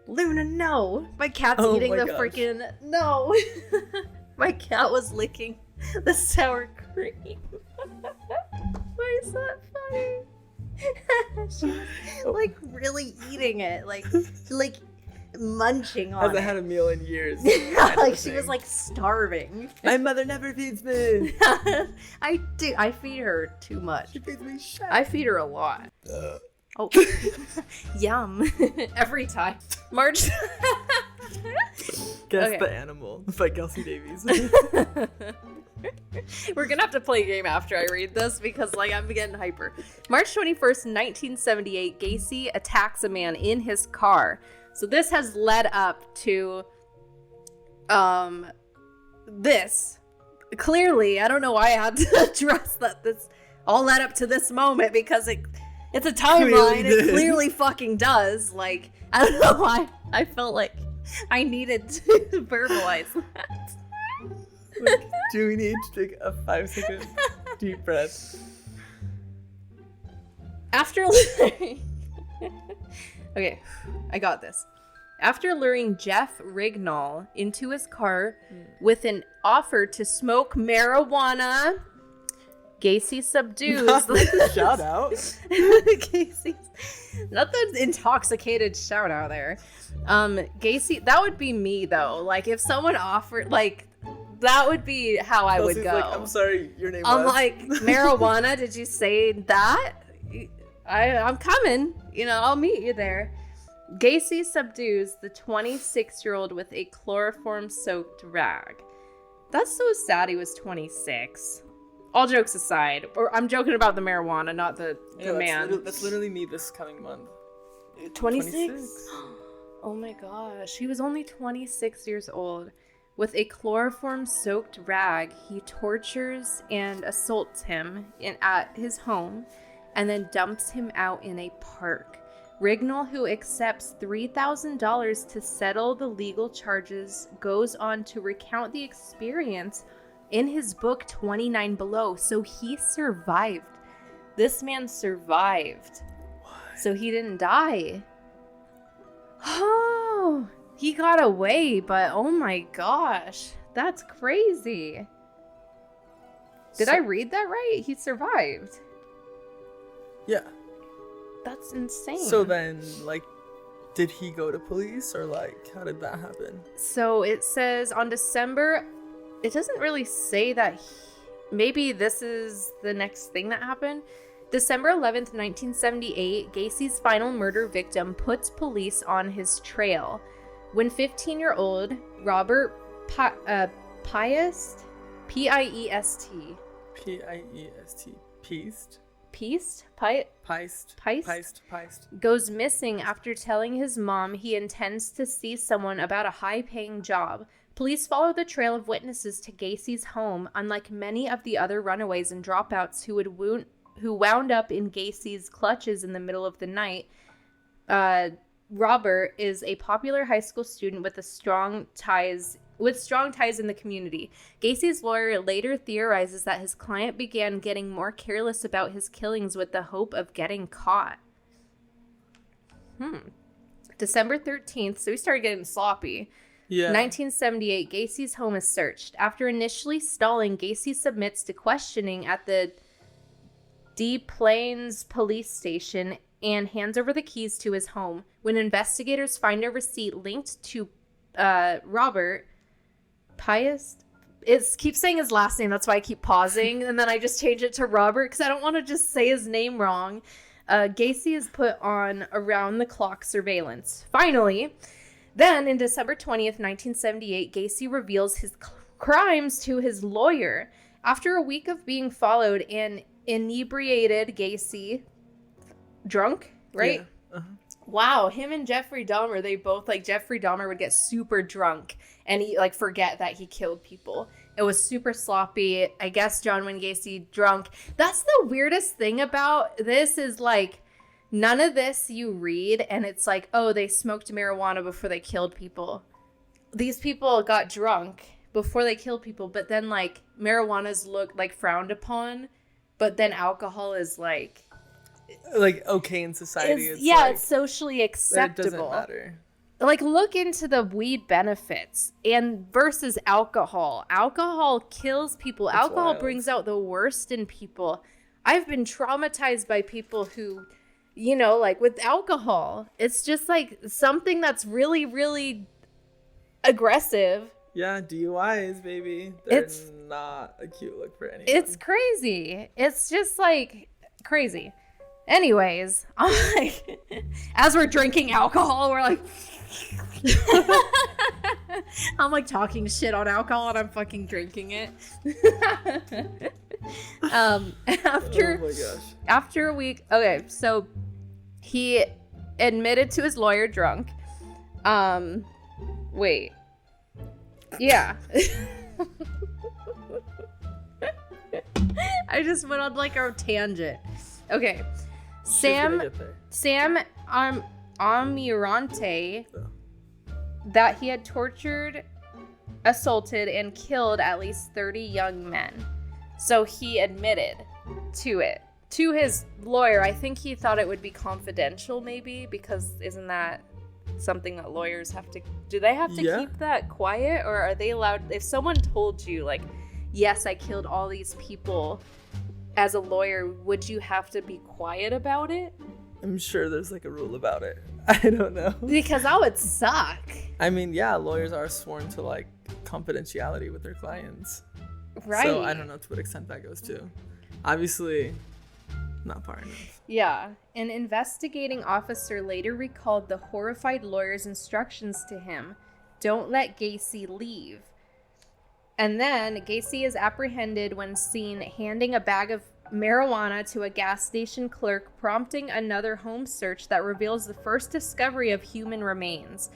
Luna, no. My cat's eating the freaking... No. My cat was licking the sour cream. Why is that funny? She was like really eating it. Like munching on it. Hasn't had a meal in years. Like she was like starving. My mother never feeds me. I do. I feed her too much. She feeds me shit. I feed her a lot. Oh, yum. Every time. March. Guess the Animal by Kelsi Davies. We're gonna have to play a game after I read this because like I'm getting hyper. March 21st, 1978, Gacy attacks a man in his car. So this has led up to this. Clearly, I don't know why I had to address that this all led up to this moment because it's a timeline. It clearly fucking does. Like, I don't know why I felt like I needed to verbalize that. Like, do we need to take a 5-second deep breath? After okay, I got this. After luring Jeff Rignall into his car with an offer to smoke marijuana, Gacy subdues. Not the shout out. Gacy's not the intoxicated shout out there. Gacy, that would be me though. Like if someone offered, like that would be how I would go. Like, I'm sorry, your name I'm was. like, marijuana, did you say that? I'm coming. You know, I'll meet you there. Gacy subdues the 26-year-old with a chloroform-soaked rag. That's so sad he was 26. All jokes aside, or I'm joking about the marijuana, not the man. That's literally me this coming month. 26? Oh my gosh. He was only 26 years old. With a chloroform-soaked rag, he tortures and assaults him at his home and then dumps him out in a park. Rignall, who accepts $3,000 to settle the legal charges, goes on to recount the experience in his book 29 Below. So he survived. This man survived. What? So he didn't die. Oh, he got away, but oh my gosh, that's crazy. Did I read that right? He survived. Yeah. That's insane. So then, like, did he go to police or like, how did that happen? So it says on December, it doesn't really say that maybe this is the next thing that happened. December 11th, 1978, Gacy's final murder victim puts police on his trail. When 15-year-old Robert Piest, P-I-E-S-T. P-I-E-S-T. Piest? Goes missing after telling his mom he intends to see someone about a high-paying job. Police follow the trail of witnesses to Gacy's home, unlike many of the other runaways and dropouts who wound up in Gacy's clutches in the middle of the night. Robert is a popular high school student with strong ties in the community. Gacy's lawyer later theorizes that his client began getting more careless about his killings with the hope of getting caught. December 13th, so he started getting sloppy. Yeah. 1978, Gacy's home is searched. After initially stalling, Gacy submits to questioning at the Des Plaines police station and hands over the keys to his home. When investigators find a receipt linked to Robert Piest, it keeps saying his last name, that's why I keep pausing, and then I just change it to Robert because I don't want to just say his name wrong. Gacy is put on around-the-clock surveillance. Finally, then in December 20th, 1978, Gacy reveals his crimes to his lawyer. After a week of being followed, an inebriated Gacy, drunk, right? Wow, him and Jeffrey Dahmer, they both, like, Jeffrey Dahmer would get super drunk and he, like, forget that he killed people. It was super sloppy. I guess John Wayne Gacy drunk. That's the weirdest thing about this is, like, none of this you read and it's like, oh, they smoked marijuana before they killed people. These people got drunk before they killed people, but then, like, marijuana's looked, like, frowned upon, but then alcohol is, like okay in society. It's socially acceptable. It doesn't matter. Like, look into the weed benefits and versus alcohol. Alcohol kills people. It's alcohol wild. brings out the worst in people. I've been traumatized by people who, you know, like, with alcohol, it's just like something that's really, really aggressive. Yeah, DUIs, baby. They're not a cute look for anyone. It's crazy. It's just, like, crazy. Anyways, I'm like, as we're drinking alcohol, we're like, I'm like talking shit on alcohol and I'm fucking drinking it. Oh my gosh. After a week, okay, so he admitted to his lawyer drunk. Wait. Yeah. I just went on, like, a tangent. Okay. Sam Almirante, that he had tortured, assaulted, and killed at least 30 young men. So he admitted to it. To his lawyer. I think he thought it would be confidential, maybe, because isn't that something that lawyers have to... Do they have to keep that quiet? Or are they allowed... If someone told you, like, yes, I killed all these people... As a lawyer, would you have to be quiet about it? I'm sure there's, like, a rule about it. I don't know. Because that would suck. I mean, yeah, lawyers are sworn to, like, confidentiality with their clients. Right. So I don't know to what extent that goes to. Obviously, not far enough. Yeah. An investigating officer later recalled the horrified lawyer's instructions to him. Don't let Gacy leave. And then Gacy is apprehended when seen handing a bag of marijuana to a gas station clerk, prompting another home search that reveals the first discovery of human remains.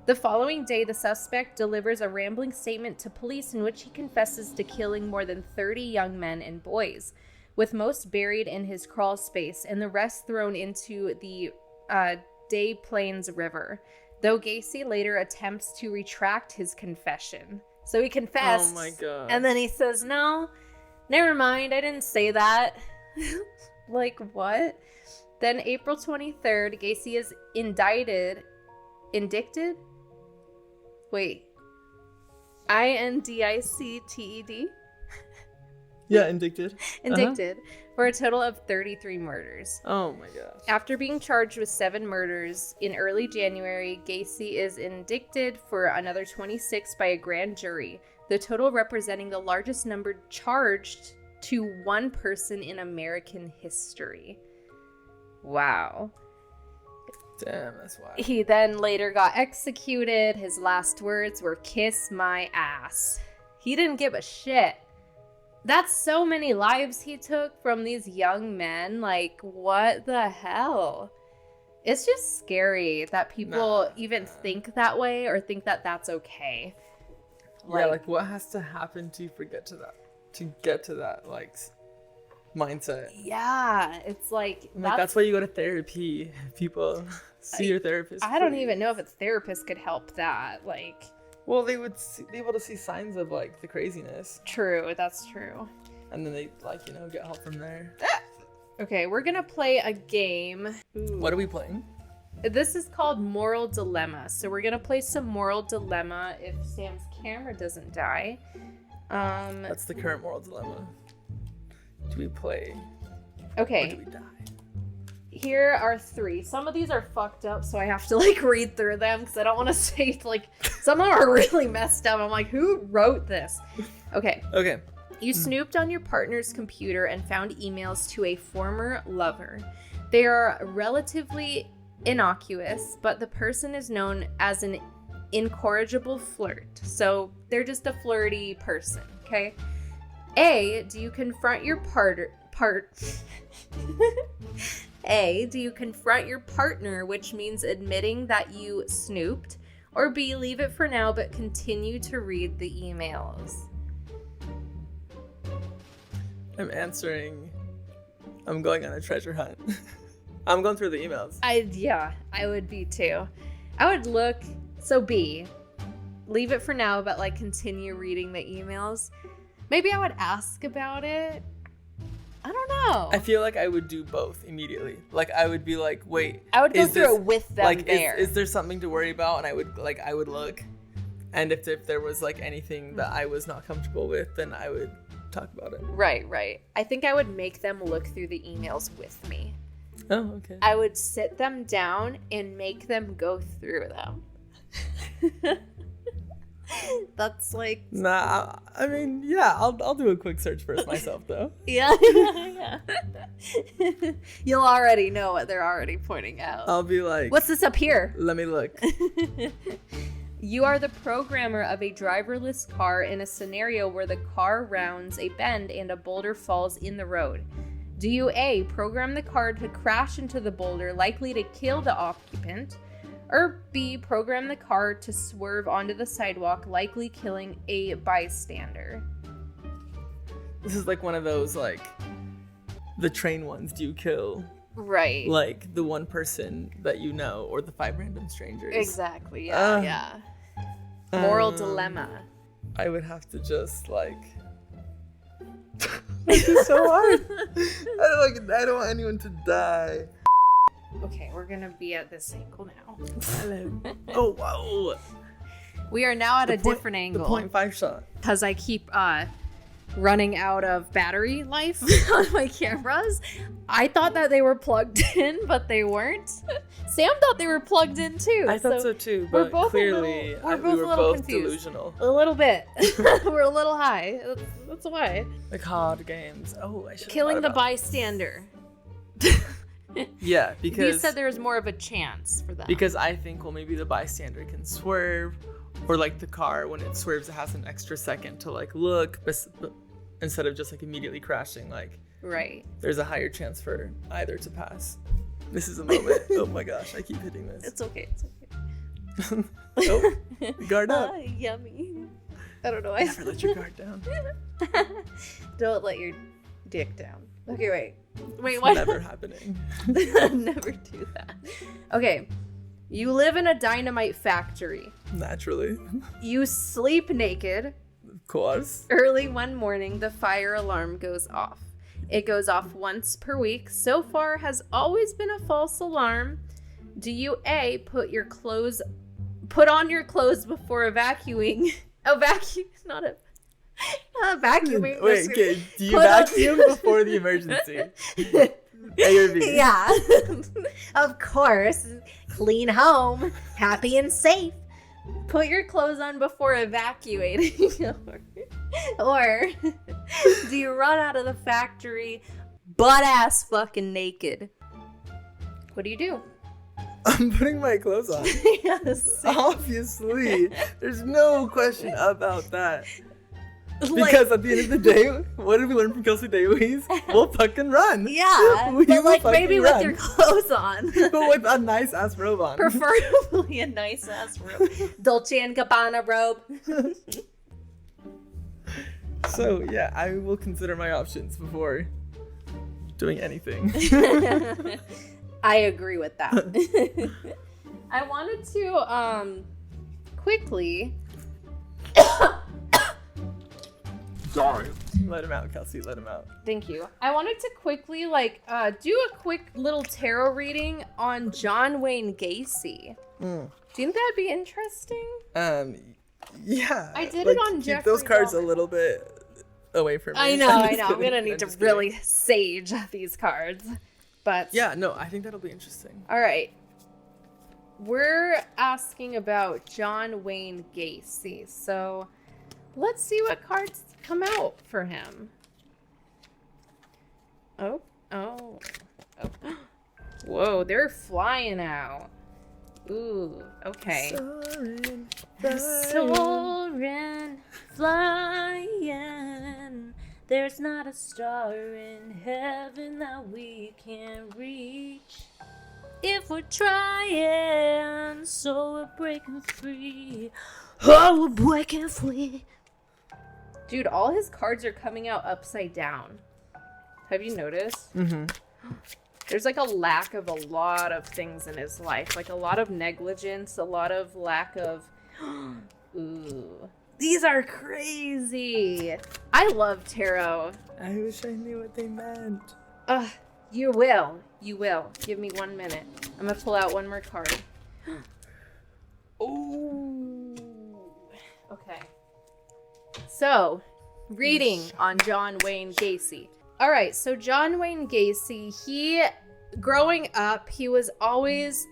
The following day, the suspect delivers a rambling statement to police in which he confesses to killing more than 30 young men and boys, with most buried in his crawl space and the rest thrown into the Des Plaines River, though Gacy later attempts to retract his confession. So he confessed. Oh my god. And then he says, no, never mind, I didn't say that. Like, what? Then April 23rd, Gacy is indicted? Wait. INDICTED? Yeah, indicted. Indicted for a total of 33 murders. Oh my gosh. After being charged with 7 murders in early January, Gacy is indicted for another 26 by a grand jury, the total representing the largest number charged to one person in American history. Wow. Damn, that's wild. He then later got executed. His last words were, "Kiss my ass." He didn't give a shit. That's so many lives he took from these young men. Like, what the hell? It's just scary that people even think that way or think that that's okay. Yeah, like what has to happen to get to that like mindset? Yeah, it's like that's why you go to therapy. People see your therapist. I don't even know if a therapist could help that. Like, well, they would be able to see signs of like the craziness. True, that's true. And then they get help from there. Okay, we're gonna play a game. Ooh. What are we playing? This is called Moral Dilemma. So we're gonna play some Moral Dilemma if Sam's camera doesn't die. That's the current Moral Dilemma. Do we play? Okay. Or do we die? Here are 3. Some of these are fucked up, so I have to like read through them because I don't want to say like some of them are really messed up. I'm like, who wrote this? Okay. Okay. You snooped on your partner's computer and found emails to a former lover. They are relatively innocuous, but the person is known as an incorrigible flirt. So they're just a flirty person, okay? A, do you confront your A, do you confront your partner, which means admitting that you snooped? Or B, leave it for now but continue to read the emails? I'm going on a treasure hunt. I'm going through the emails. I would be too. I would look, so B, leave it for now but like continue reading the emails. Maybe I would ask about it. I don't know. I feel like I would do both immediately. Like I would be like, wait. I would go through it with them like, there. Is there something to worry about? And I would look. And if there was like anything that I was not comfortable with, then I would talk about it. Right. I think I would make them look through the emails with me. Oh, okay. I would sit them down and make them go through them. That's like... Nah, I mean, yeah, I'll do a quick search first myself, though. Yeah. You'll already know what they're already pointing out. I'll be like... What's this up here? Let me look. You are the programmer of a driverless car in a scenario where the car rounds a bend and a boulder falls in the road. Do you A, program the car to crash into the boulder, likely to kill the occupant? Or B, program the car to swerve onto the sidewalk, likely killing a bystander? This is like one of those, like, the train ones. Do you kill, right, like, the one person that you know or the 5 random strangers? Exactly, yeah. Moral dilemma. I would have to just, like... This is so hard. I don't want anyone to die. Okay, we're gonna be at this angle now. Hello. Oh, wow. We are now at a different angle. The 0.5 shot. Because I keep running out of battery life on my cameras. I thought that they were plugged in, but they weren't. Sam thought they were plugged in too. I thought so too, but clearly we were both confused. Delusional. A little bit. We're a little high. That's why. Like hard games. Oh, I should. Killing the bystander. Yeah, because you said there was more of a chance for that. Because I think, well, maybe the bystander can swerve, or like the car, when it swerves, it has an extra second to like look, instead of just like immediately crashing. Like, right. There's a higher chance for either to pass. This is a moment. Oh my gosh, I keep hitting this. It's okay. It's okay. Oh, guard up. Yummy. I don't know why. Never let your guard down. Don't let your dick down. Okay, wait, what? Never happening. Never do that. Okay, you live in a dynamite factory. Naturally. You sleep naked. Of course. Early one morning, the fire alarm goes off. It goes off once per week. So far, has always been a false alarm. Do you A, put on your clothes before vacuuming? Not vacuuming. Wait, okay. Do you vacuum before the emergency? A or B? Yeah. Of course. Clean home. Happy and safe. Put your clothes on before evacuating. Or do you run out of the factory butt-ass fucking naked? What do you do? I'm putting my clothes on. Yes. Obviously. There's no question about that. Because at the end of the day, what did we learn from Kelsi Davies? We'll fucking run. Yeah, but like maybe run. with your clothes on. But with a nice ass robe on. Preferably a nice ass robe. Dolce & Gabbana robe. So yeah, I will consider my options before doing anything. I agree with that. I wanted to quickly... Sorry. Let him out, Kelsi. Let him out. Thank you. I wanted to quickly do a quick little tarot reading on John Wayne Gacy. Do you think that'd be interesting? Yeah. I did it on keep Jeffrey those cards Dahmer. a little bit away from me. I know. I'm gonna need to really sage these cards. But yeah, no, I think that'll be interesting. All right. We're asking about John Wayne Gacy. So let's see what cards come out for him. Oh. Whoa, they're flying out. Ooh, okay. Soaring, flying. There's not a star in heaven that we can reach. If we're trying, so we're breaking free. Oh, we're breaking free. Dude, all his cards are coming out upside down. Have you noticed? Mm-hmm. There's like a lack of a lot of things in his life. Like a lot of negligence, a lot of lack of... Ooh. These are crazy. I love tarot. I wish I knew what they meant. You will. You will. Give me 1 minute. I'm going to pull out one more card. Ooh. Okay. So, reading on John Wayne Gacy. All right, so John Wayne Gacy, growing up, he was always,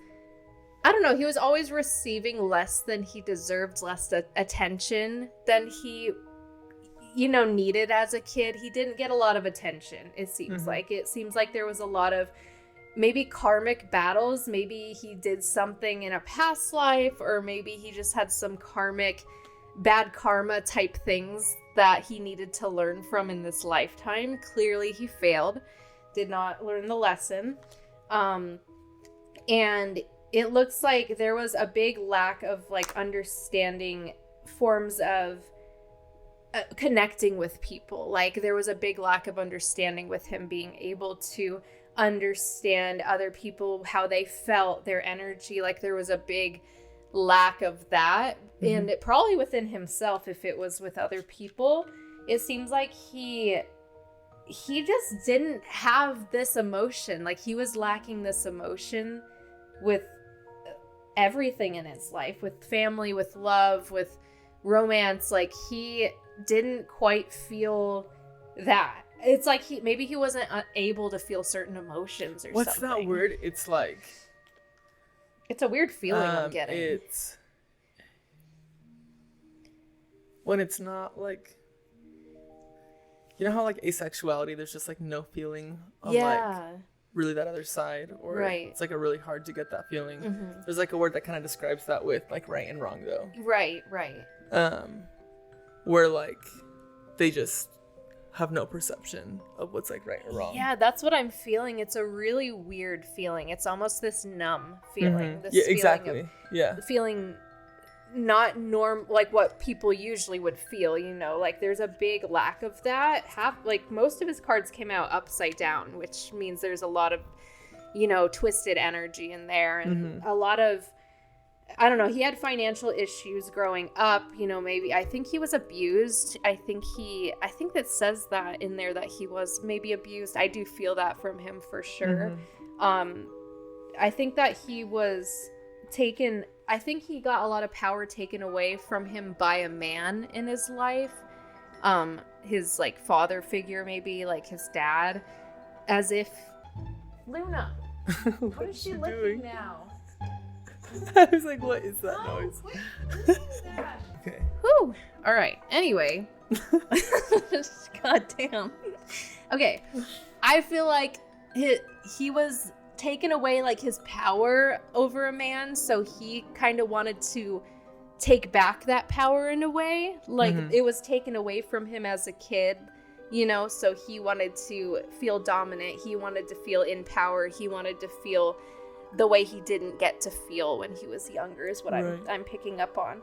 he was always receiving less than he deserved, less attention than he, needed as a kid. He didn't get a lot of attention, it seems like. It seems like there was a lot of maybe karmic battles. Maybe he did something in a past life, or maybe he just had some karmic bad karma type things that he needed to learn from in this lifetime. Clearly he failed, did not learn the lesson. And it looks like there was a big lack of like understanding forms of connecting with people. Like there was a big lack of understanding with him being able to understand other people, how they felt, their energy. Like there was a big lack of that. And it probably within himself. If it was with other people, it seems like he just didn't have this emotion. Like he was lacking this emotion with everything in his life, with family, with love, with romance. Like he didn't quite feel that. It's like maybe he wasn't able to feel certain emotions or What's something. What's that word? It's like... It's a weird feeling I'm getting. It's... When it's not like... You know how like asexuality, there's just like no feeling on like really that other side? Or it's like a really hard to get that feeling. There's like a word that kind of describes that with like right and wrong though. Right. Where like they just have no perception of what's like right or wrong. Yeah, that's what I'm feeling. It's a really weird feeling. It's almost this numb feeling. This yeah, feeling exactly. Feeling not like what people usually would feel, like there's a big lack of that. Most of his cards came out upside down, which means there's a lot of, twisted energy in there, and a lot of, I don't know, he had financial issues growing up, maybe, I think he was abused. I think that says that in there, that he was maybe abused. I do feel that from him for sure. I think that he was taken, I think he got a lot of power taken away from him by a man in his life. His like father figure, maybe like his dad, as if Luna, what is she licking now? I was like, what is that noise? What is that? Okay. Whew. All right. Anyway. God damn. Okay. I feel like he was taken away like his power over a man, so he kind of wanted to take back that power in a way. Like it was taken away from him as a kid, so he wanted to feel dominant. He wanted to feel in power. He wanted to feel the way he didn't get to feel when he was younger, is what I'm picking up on.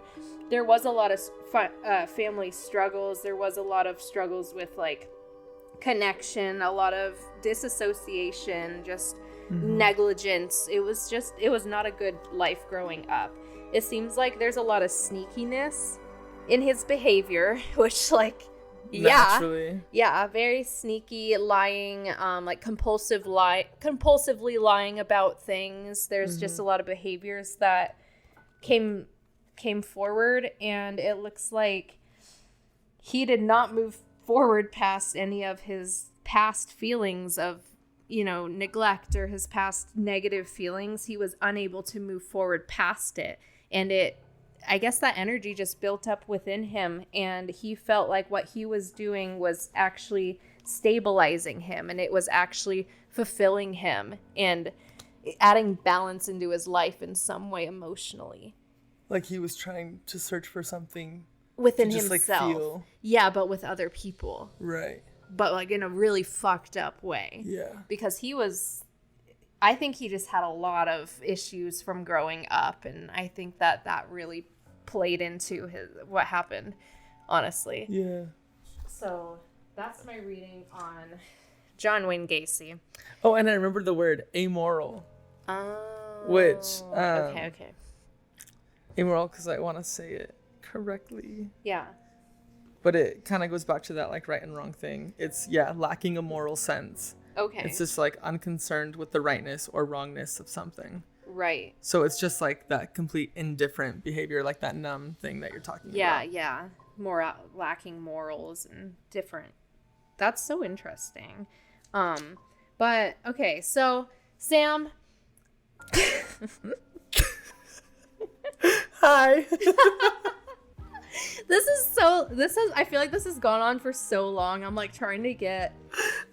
There was a lot of family struggles. There was a lot of struggles with like connection, a lot of disassociation, just negligence. It was not a good life growing up. It seems like there's a lot of sneakiness in his behavior, which like naturally. Very sneaky, lying, like compulsively lying about things. There's just a lot of behaviors that came forward, and it looks like he did not move forward past any of his past feelings of, neglect, or his past negative feelings. He was unable to move forward past it, and I guess that energy just built up within him, and he felt like what he was doing was actually stabilizing him, and it was actually fulfilling him and adding balance into his life in some way emotionally. Like he was trying to search for something within to just, himself. Like, feel. Yeah, but with other people. Right. but like in a really fucked up way. Yeah. Because I think he just had a lot of issues from growing up, and I think that really played into what happened, honestly. Yeah. So that's my reading on John Wayne Gacy. Oh, and I remember the word amoral. Oh. Which, okay. Amoral, because I want to say it correctly. Yeah. But it kind of goes back to that, like, right and wrong thing. It's, lacking a moral sense. Okay. It's just, like, unconcerned with the rightness or wrongness of something. Right. So it's just, like, that complete indifferent behavior, like that numb thing that you're talking about. Yeah. More lacking morals and different. That's so interesting. But, okay, so, Sam... Hi. I feel like this has gone on for so long. I'm like trying to get.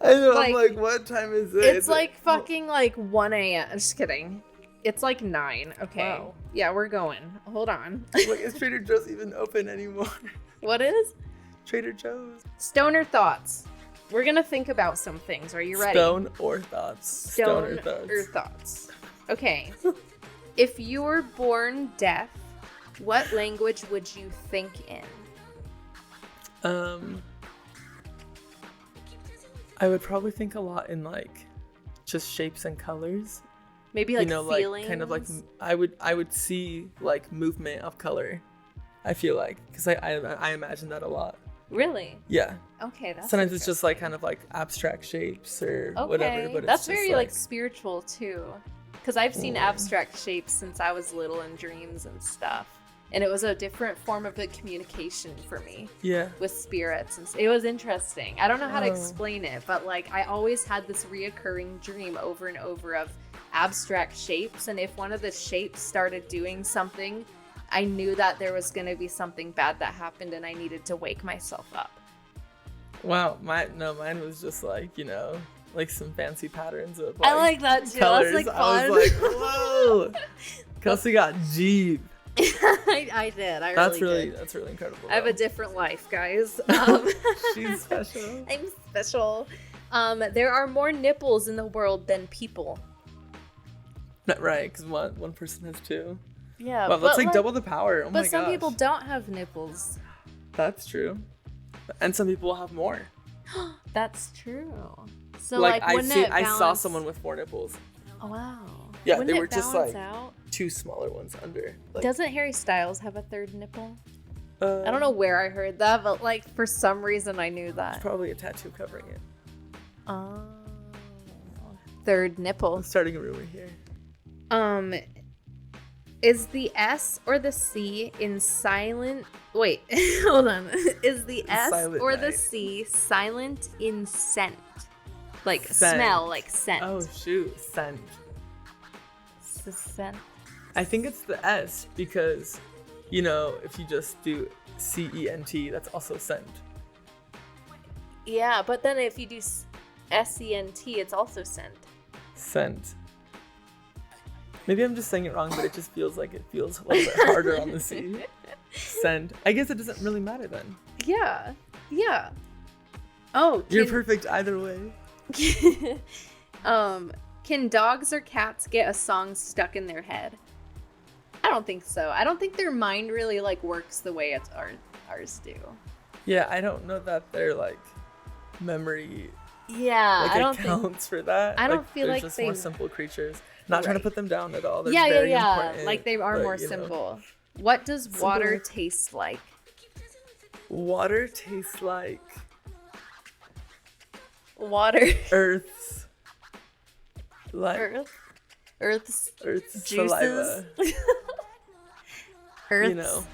I know. Like, I'm like, what time is it? It's like fucking like 1 a.m. Just kidding. It's like 9. Okay. Wow. Yeah, we're going. Hold on. Like, is Trader Joe's even open anymore? What is? Trader Joe's. Stoner thoughts. We're gonna think about some things. Are you ready? Stone or thoughts? Stoner thoughts. Okay. If you were born deaf, what language would you think in? I would probably think a lot in like just shapes and colors. Maybe like feelings. Like kind of like I would see like movement of color. I feel like because I imagine that a lot. Really? Yeah. Okay, that's sometimes it's just like kind of like abstract shapes or whatever. But that's it's very just, like spiritual too. Because I've seen abstract shapes since I was little in dreams and stuff. And it was a different form of the communication for me. Yeah. With spirits. And it was interesting. I don't know how to explain it, but like I always had this reoccurring dream over and over of abstract shapes. And if one of the shapes started doing something, I knew that there was going to be something bad that happened and I needed to wake myself up. Wow. Mine was just like, like some fancy patterns of I like that too. Colors. That's like fun. I was like, whoa. Kelsi got deep. I did. That's really incredible. I have a different life, guys. She's special. I'm special. There are more nipples in the world than people. Not right, because one person has 2. Yeah. Wow, that's like double the power. Oh my gosh. But some people don't have nipples. That's true. And some people will have more. That's true. So I saw someone with 4 nipples. Oh, wow. Yeah, wouldn't they were just like out? 2 smaller ones under. Like, doesn't Harry Styles have a 3rd nipple? I don't know where I heard that, but like for some reason I knew that. It's probably a tattoo covering it. Oh. 3rd nipple. I'm starting a rumor here. Is the S or the C in silent... Wait, hold on. Is the S Silent or night. the C silent in scent? Like Scent. smell, like scent. Oh, shoot. Scent. Scent. I think it's the S because, if you just do CENT, that's also scent. Yeah, but then if you do SENT, it's also scent. Scent. Maybe I'm just saying it wrong, but it just feels like it feels a little bit harder on the C. Scent. I guess it doesn't really matter then. Yeah. Oh, you're perfect either way. Can dogs or cats get a song stuck in their head? I don't think so. I don't think their mind really like works the way ours do. Yeah, I don't know that their like memory I don't accounts for that. I don't feel like just they more simple creatures. Not trying to put them down at all. They're yeah. very important, like they are more simple. What does water taste like? Water tastes like water. Earth's Earth's juices. Saliva. Earth's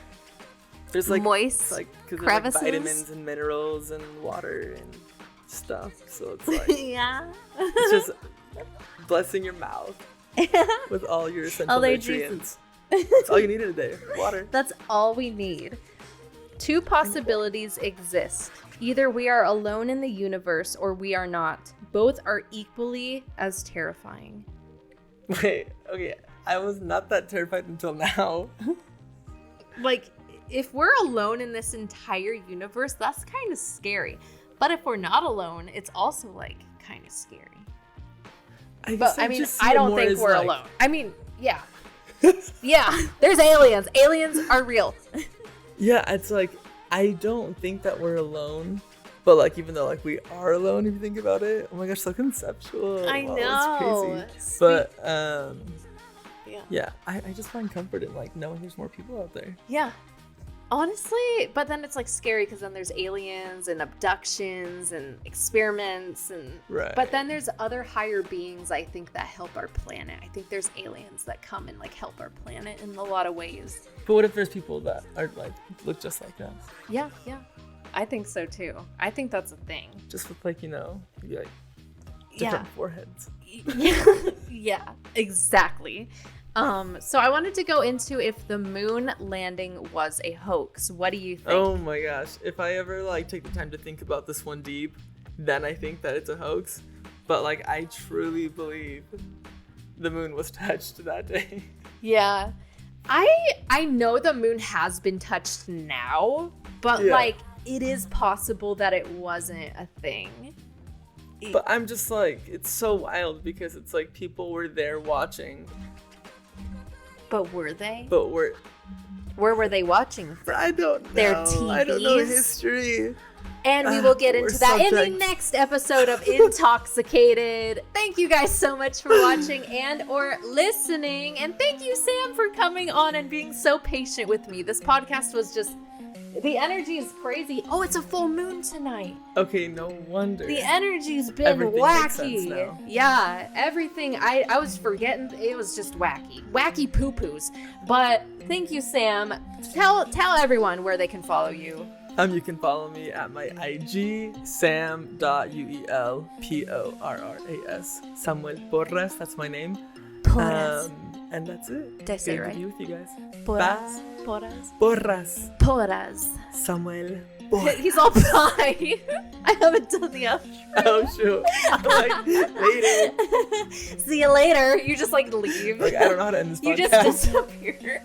there's like moist because crevices, there's like vitamins and minerals and water and stuff. So it's like it's just blessing your mouth with all your essential nutrients. That's all you need in a day. Water. That's all we need. 2 possibilities exist. Either we are alone in the universe or we are not. Both are equally as terrifying. Wait, okay. I was not that terrified until now. Like, if we're alone in this entire universe, that's kind of scary. But if we're not alone, it's also like kind of scary. I don't think we're alone. I mean, yeah. Yeah, there's aliens. Aliens are real. Yeah, it's like, I don't think that we're alone. But like, even though like we are alone, if you think about it, oh my gosh, so conceptual. I know. It's crazy. But yeah, I just find comfort in like knowing there's more people out there. Yeah. Honestly, but then it's like scary because then there's aliens and abductions and experiments and right. But then there's other higher beings, I think, that help our planet. I think there's aliens that come and like help our planet in a lot of ways. But what if there's people that are like look just like us? Yeah. I think so too. I think that's a thing. Just with like, maybe like different foreheads. Yeah, exactly. So I wanted to go into if the moon landing was a hoax. What do you think? Oh my gosh. If I ever like take the time to think about this one deep, then I think that it's a hoax. But like, I truly believe the moon was touched that day. Yeah. I know the moon has been touched now, but like, it is possible that it wasn't a thing. But I'm just like, it's so wild because it's like people were there watching. But were they? Where were they watching from? I don't know. Their TVs? I don't know history. And we will get into that in the next episode of Intoxicated. Thank you guys so much for watching and or listening. And thank you, Sam, for coming on and being so patient with me. This podcast was just... The energy is crazy. Oh, it's a full moon tonight. Okay, no wonder. The energy's been everything wacky. Makes sense now. Yeah, everything. I was forgetting. It was just wacky. Wacky poo-poos. But thank you, Sam. Tell everyone where they can follow you. You can follow me at my IG, sam.uelporras. Samuel Porras, that's my name. Porras. And that's it. Did I say it right? Good to be with you guys. Porras. Porras. Porras. Porras. Samuel Porras. He's all pie. I haven't done the outro. Oh, shoot. I'm like, later. See you later. You just like leave. Like, I don't know how to end this podcast. You just disappear.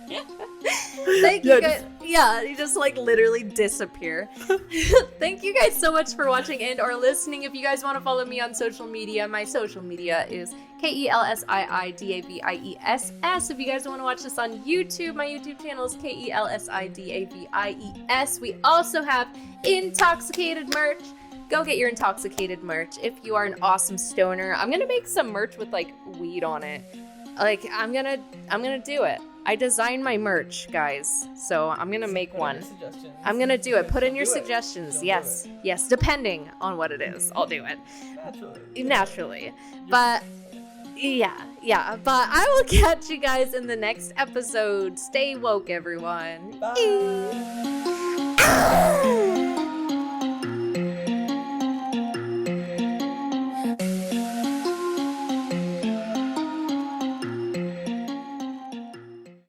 Thank you guys. Yeah, you just like literally disappear. Thank you guys so much for watching and or listening. If you guys want to follow me on social media, my social media is KELSIIDAVIESS. If you guys want to watch this on YouTube, my YouTube channel is KELSIDAVIES. We also have Intoxicated merch. Go get your Intoxicated merch if you are an awesome stoner. I'm gonna make some merch with like weed on it. Like I'm gonna do it. I designed my merch, guys, so I'm gonna make one. I'm gonna do it. Put in your suggestions. Yes, depending on what it is, I'll do it. Naturally. But yeah. But I will catch you guys in the next episode. Stay woke, everyone. Bye.